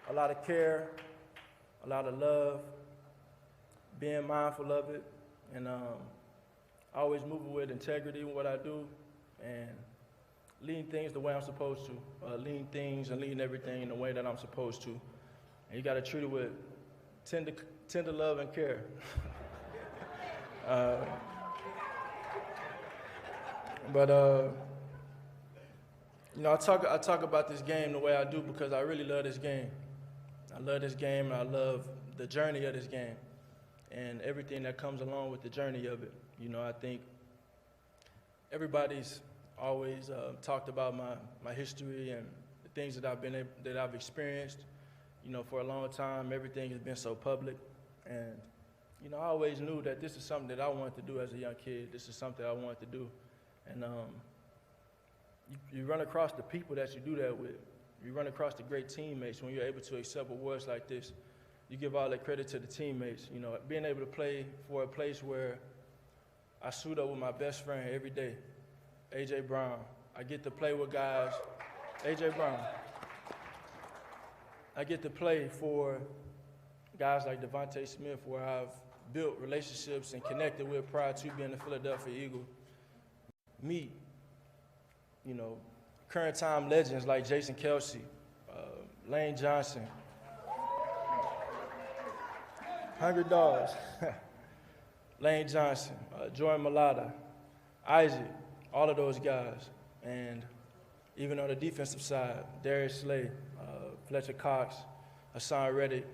L: a lot of care, a lot of love, being mindful of it, and I always move with integrity in what I do, and leading things the way I'm supposed to. Leading things and leading everything in the way that I'm supposed to. And you got to treat it with tender love and care. You know, I talk about this game the way I do because I really love this game. I love this game, and I love the journey of this game and everything that comes along with the journey of it. You know, I think everybody's always talked about my history and the things that I've experienced. You know, for a long time, everything has been so public, and you know, I always knew that this is something that I wanted to do as a young kid. This is something I wanted to do. And you run across the people that you do that with. You run across the great teammates when you're able to accept awards like this. You give all that credit to the teammates. You know, being able to play for a place where I suit up with my best friend every day, A.J. Brown. I get to play with guys, A.J. Brown. I get to play for guys like Devontae Smith, where I've built relationships and connected with prior to being a Philadelphia Eagle. Meet, you know, current time legends like Jason Kelsey, Lane Johnson, Hungry Dogs, Lane Johnson, Jordan Mailata, Isaac, all of those guys. And even on the defensive side, Darius Slay, Fletcher Cox, Hassan Reddick,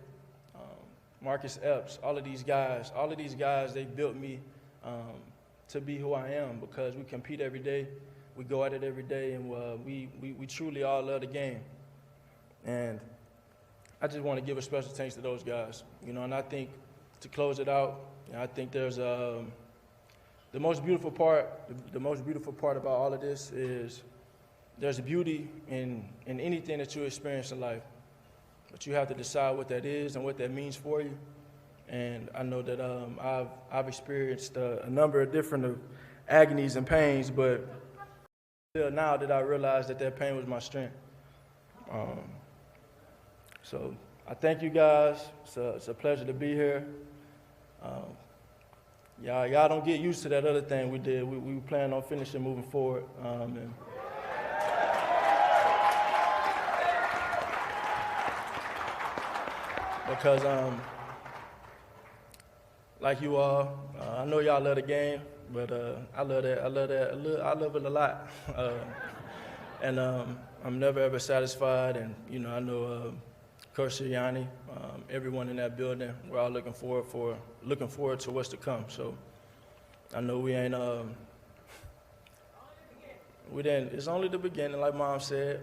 L: Marcus Epps, all of these guys, they built me to be who I am because we compete every day, we go at it every day, and we truly all love the game. And I just want to give a special thanks to those guys, you know. And I think to close it out, you know, I think there's the most beautiful part about all of this is there's beauty in anything that you experience in life. But you have to decide what that is and what that means for you. And I know that I've experienced a number of different agonies and pains, but until now that I realized that pain was my strength. So I thank you guys. It's a pleasure to be here. Y'all don't get used to that other thing we did. We plan on finishing moving forward. Because, like you all, I know y'all love the game, but I love it a lot. And I'm never ever satisfied. And you know, I know Coach Sirianni, everyone in that building, we're all looking forward to what's to come. So I know we ain't it's only the beginning, like Mom said.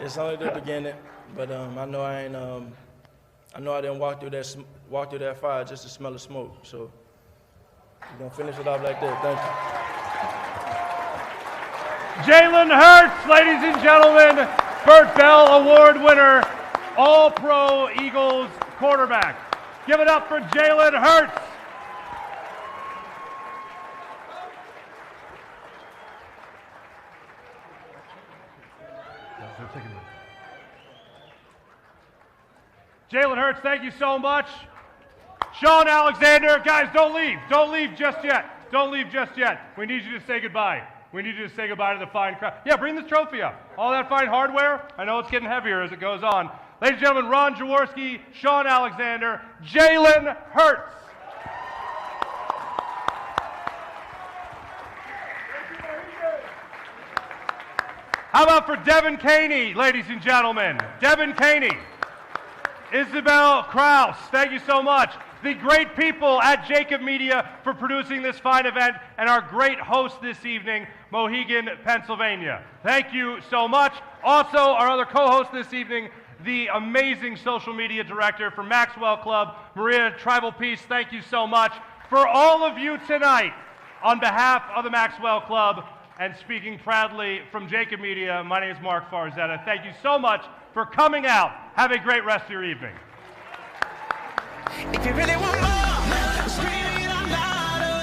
L: It's only the beginning. But I know I didn't walk through that fire just to smell the smoke. So we're gonna finish it off like that. Thank you.
D: Jalen Hurts, ladies and gentlemen, Burt Bell Award winner, All-Pro Eagles quarterback. Give it up for Jalen Hurts. Jalen Hurts, thank you so much. Sean Alexander, guys, don't leave. Don't leave just yet. Don't leave just yet. We need you to say goodbye. We need you to say goodbye to the fine crowd. Yeah, bring this trophy up. All that fine hardware, I know it's getting heavier as it goes on. Ladies and gentlemen, Ron Jaworski, Sean Alexander, Jalen Hurts. How about for Devin Caney, ladies and gentlemen? Devin Caney. Isabel Kraus, thank you so much. The great people at Jacob Media for producing this fine event, and our great host this evening, Mohegan, Pennsylvania. Thank you so much. Also, our other co-host this evening, the amazing social media director for Maxwell Club, Maria Tribal Peace, thank you so much. For all of you tonight, on behalf of the Maxwell Club, and speaking proudly from Jacob Media, my name is Mark Farzetta. Thank you so much for coming out. Have a great rest of your evening.
M: If you really want more, scream it out louder.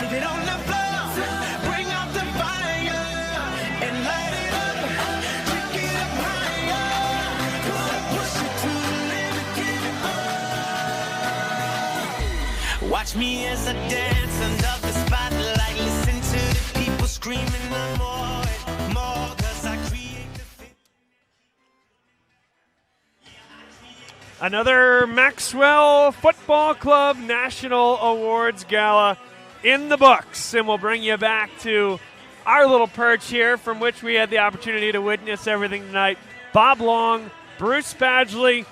M: Leave it on the floor, bring out the fire and light it up. Take it up higher, push it to the limit, give it more. Watch me as I dance under the spotlight. Listen to the people screaming the more and more, 'cause I create the
N: Another Maxwell Football Club National Awards Gala in the books, and we'll bring you back to our little perch here from which we had the opportunity to witness everything tonight. Bob Long, Bruce Badgley,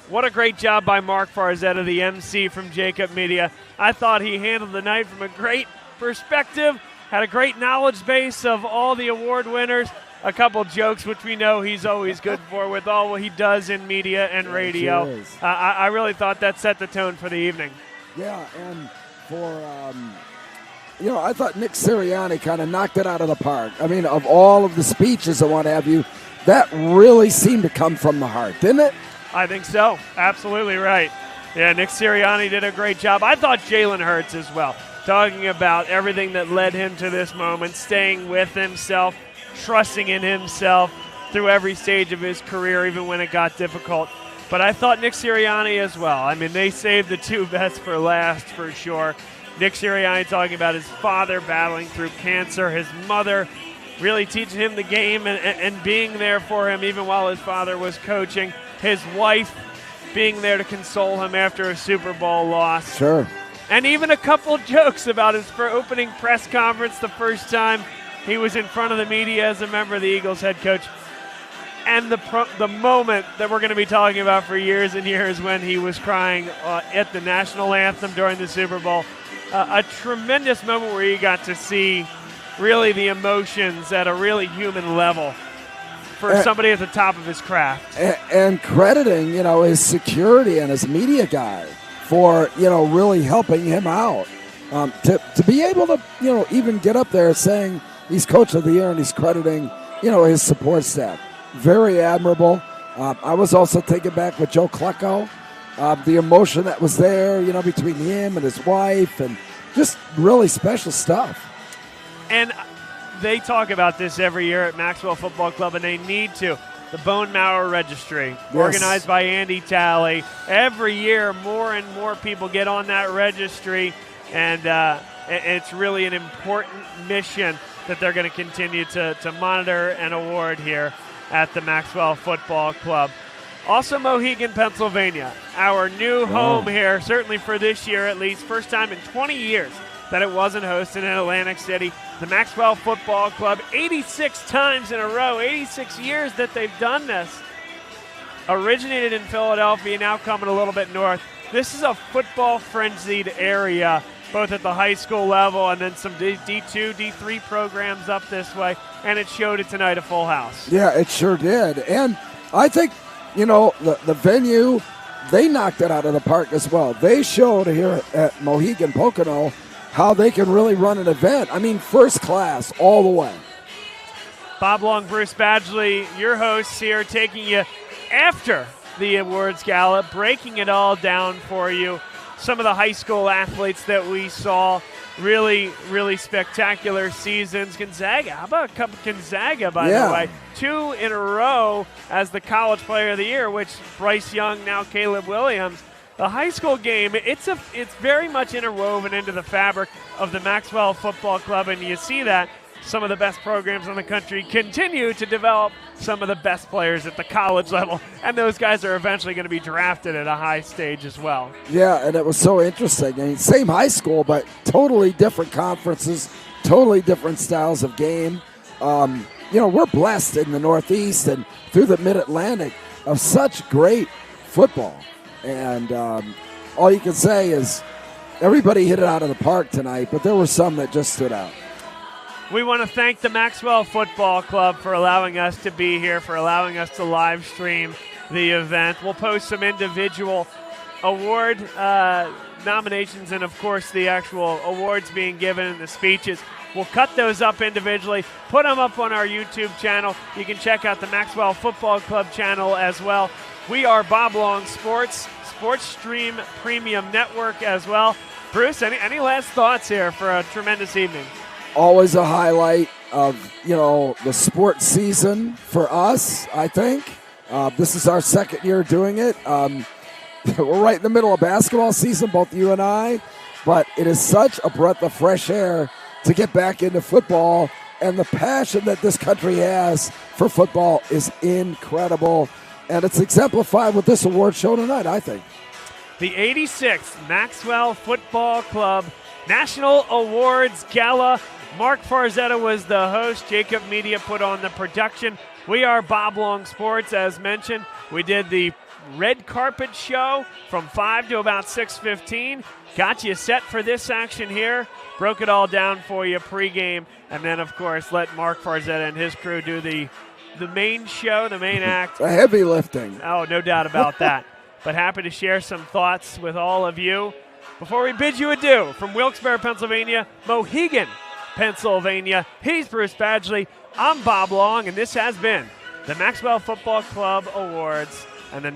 N: what a great job by Mark Farzetta, the MC from Jacob Media. I thought he handled the night from a great perspective, had a great knowledge base of all the award winners. A couple jokes, which we know he's always good for with all what he does in media and radio.
W: Sure is.
N: I really thought that set the tone for the evening.
W: Yeah, and for, I thought Nick Sirianni kind of knocked it out of the park. I mean, of all of the speeches and what have you, that really seemed to come from the heart, didn't it?
N: I think so. Absolutely right. Yeah, Nick Sirianni did a great job. I thought Jalen Hurts as well, talking about everything that led him to this moment, staying with himself, trusting in himself through every stage of his career, even when it got difficult. But I thought Nick Sirianni as well. I mean, they saved the two best for last for sure. Nick Sirianni talking about his father battling through cancer, his mother really teaching him the game and being there for him even while his father was coaching, his wife being there to console him after a Super Bowl loss.
W: Sure.
N: And even a couple jokes about his opening press conference the first time he was in front of the media as a member of the Eagles head coach. And the moment that we're going to be talking about for years and years when he was crying at the national anthem during the Super Bowl. A tremendous moment where you got to see really the emotions at a really human level for somebody at the top of his craft.
W: And crediting, his security and his media guy for, really helping him out. To be able to, even get up there saying he's coach of the year and he's crediting, his support staff. Very admirable. I was also taken back with Joe Klecko. The emotion that was there, between him and his wife, and just really special stuff.
N: And they talk about this every year at Maxwell Football Club, and they need to. The Bone Marrow Registry,
W: yes,
N: organized by Andy Talley. Every year, more and more people get on that registry, and it's really an important mission that they're going to continue to monitor and award here at the Maxwell Football Club. Also Mohegan, Pennsylvania, our new home here, certainly for this year at least. First time in 20 years that it wasn't hosted in Atlantic City. The Maxwell Football Club, 86 times in a row, 86 years that they've done this. Originated in Philadelphia, now coming a little bit north. This is a football-frenzied area, both at the high school level and then some D2, D3 programs up this way, and it showed it tonight, a full house.
W: Yeah, it sure did. And I think, the venue, they knocked it out of the park as well. They showed here at Mohegan Pocono how they can really run an event. I mean, first class all the way.
N: Bob Long, Bruce Badgley, your hosts here, taking you after the awards gala, breaking it all down for you. Some of the high school athletes that we saw, really, really spectacular seasons. Gonzaga, how about Gonzaga, by the way? 2 in a row as the College Player of the Year, which Bryce Young, now Caleb Williams. The high school game, it's very much interwoven into the fabric of the Maxwell Football Club, and you see that some of the best programs in the country continue to develop some of the best players at the college level, and those guys are eventually going to be drafted at a high stage as well.
W: Yeah, and it was so interesting. I mean, same high school, but totally different conferences, totally different styles of game. We're blessed in the Northeast and through the Mid-Atlantic of such great football. And all you can say is everybody hit it out of the park tonight, but there were some that just stood out.
N: We want to thank the Maxwell Football Club for allowing us to be here, for allowing us to live stream the event. We'll post some individual award nominations and, of course, the actual awards being given and the speeches. We'll cut those up individually, put them up on our YouTube channel. You can check out the Maxwell Football Club channel as well. We are Bob Long Sports, Sports Stream Premium Network as well. Bruce, any last thoughts here for a tremendous evening?
W: Always a highlight of, the sports season for us, I think. This is our second year doing it. We're right in the middle of basketball season, both you and I, but it is such a breath of fresh air to get back into football, and the passion that this country has for football is incredible, and it's exemplified with this award show tonight, I think.
N: The 86th Maxwell Football Club National Awards Gala. Mark Farzetta was the host. Jacob Media put on the production. We are Bob Long Sports, as mentioned. We did the red carpet show from 5 to about 6:15. Got you set for this action here. Broke it all down for you pregame. And then, of course, let Mark Farzetta and his crew do the main show, the main act.
W: The heavy lifting.
N: Oh, no doubt about that. But happy to share some thoughts with all of you. Before we bid you adieu, from Wilkes-Barre, Pennsylvania, Mohegan, Pennsylvania, he's Bruce Badgley. I'm Bob Long, and this has been the Maxwell Football Club Awards and the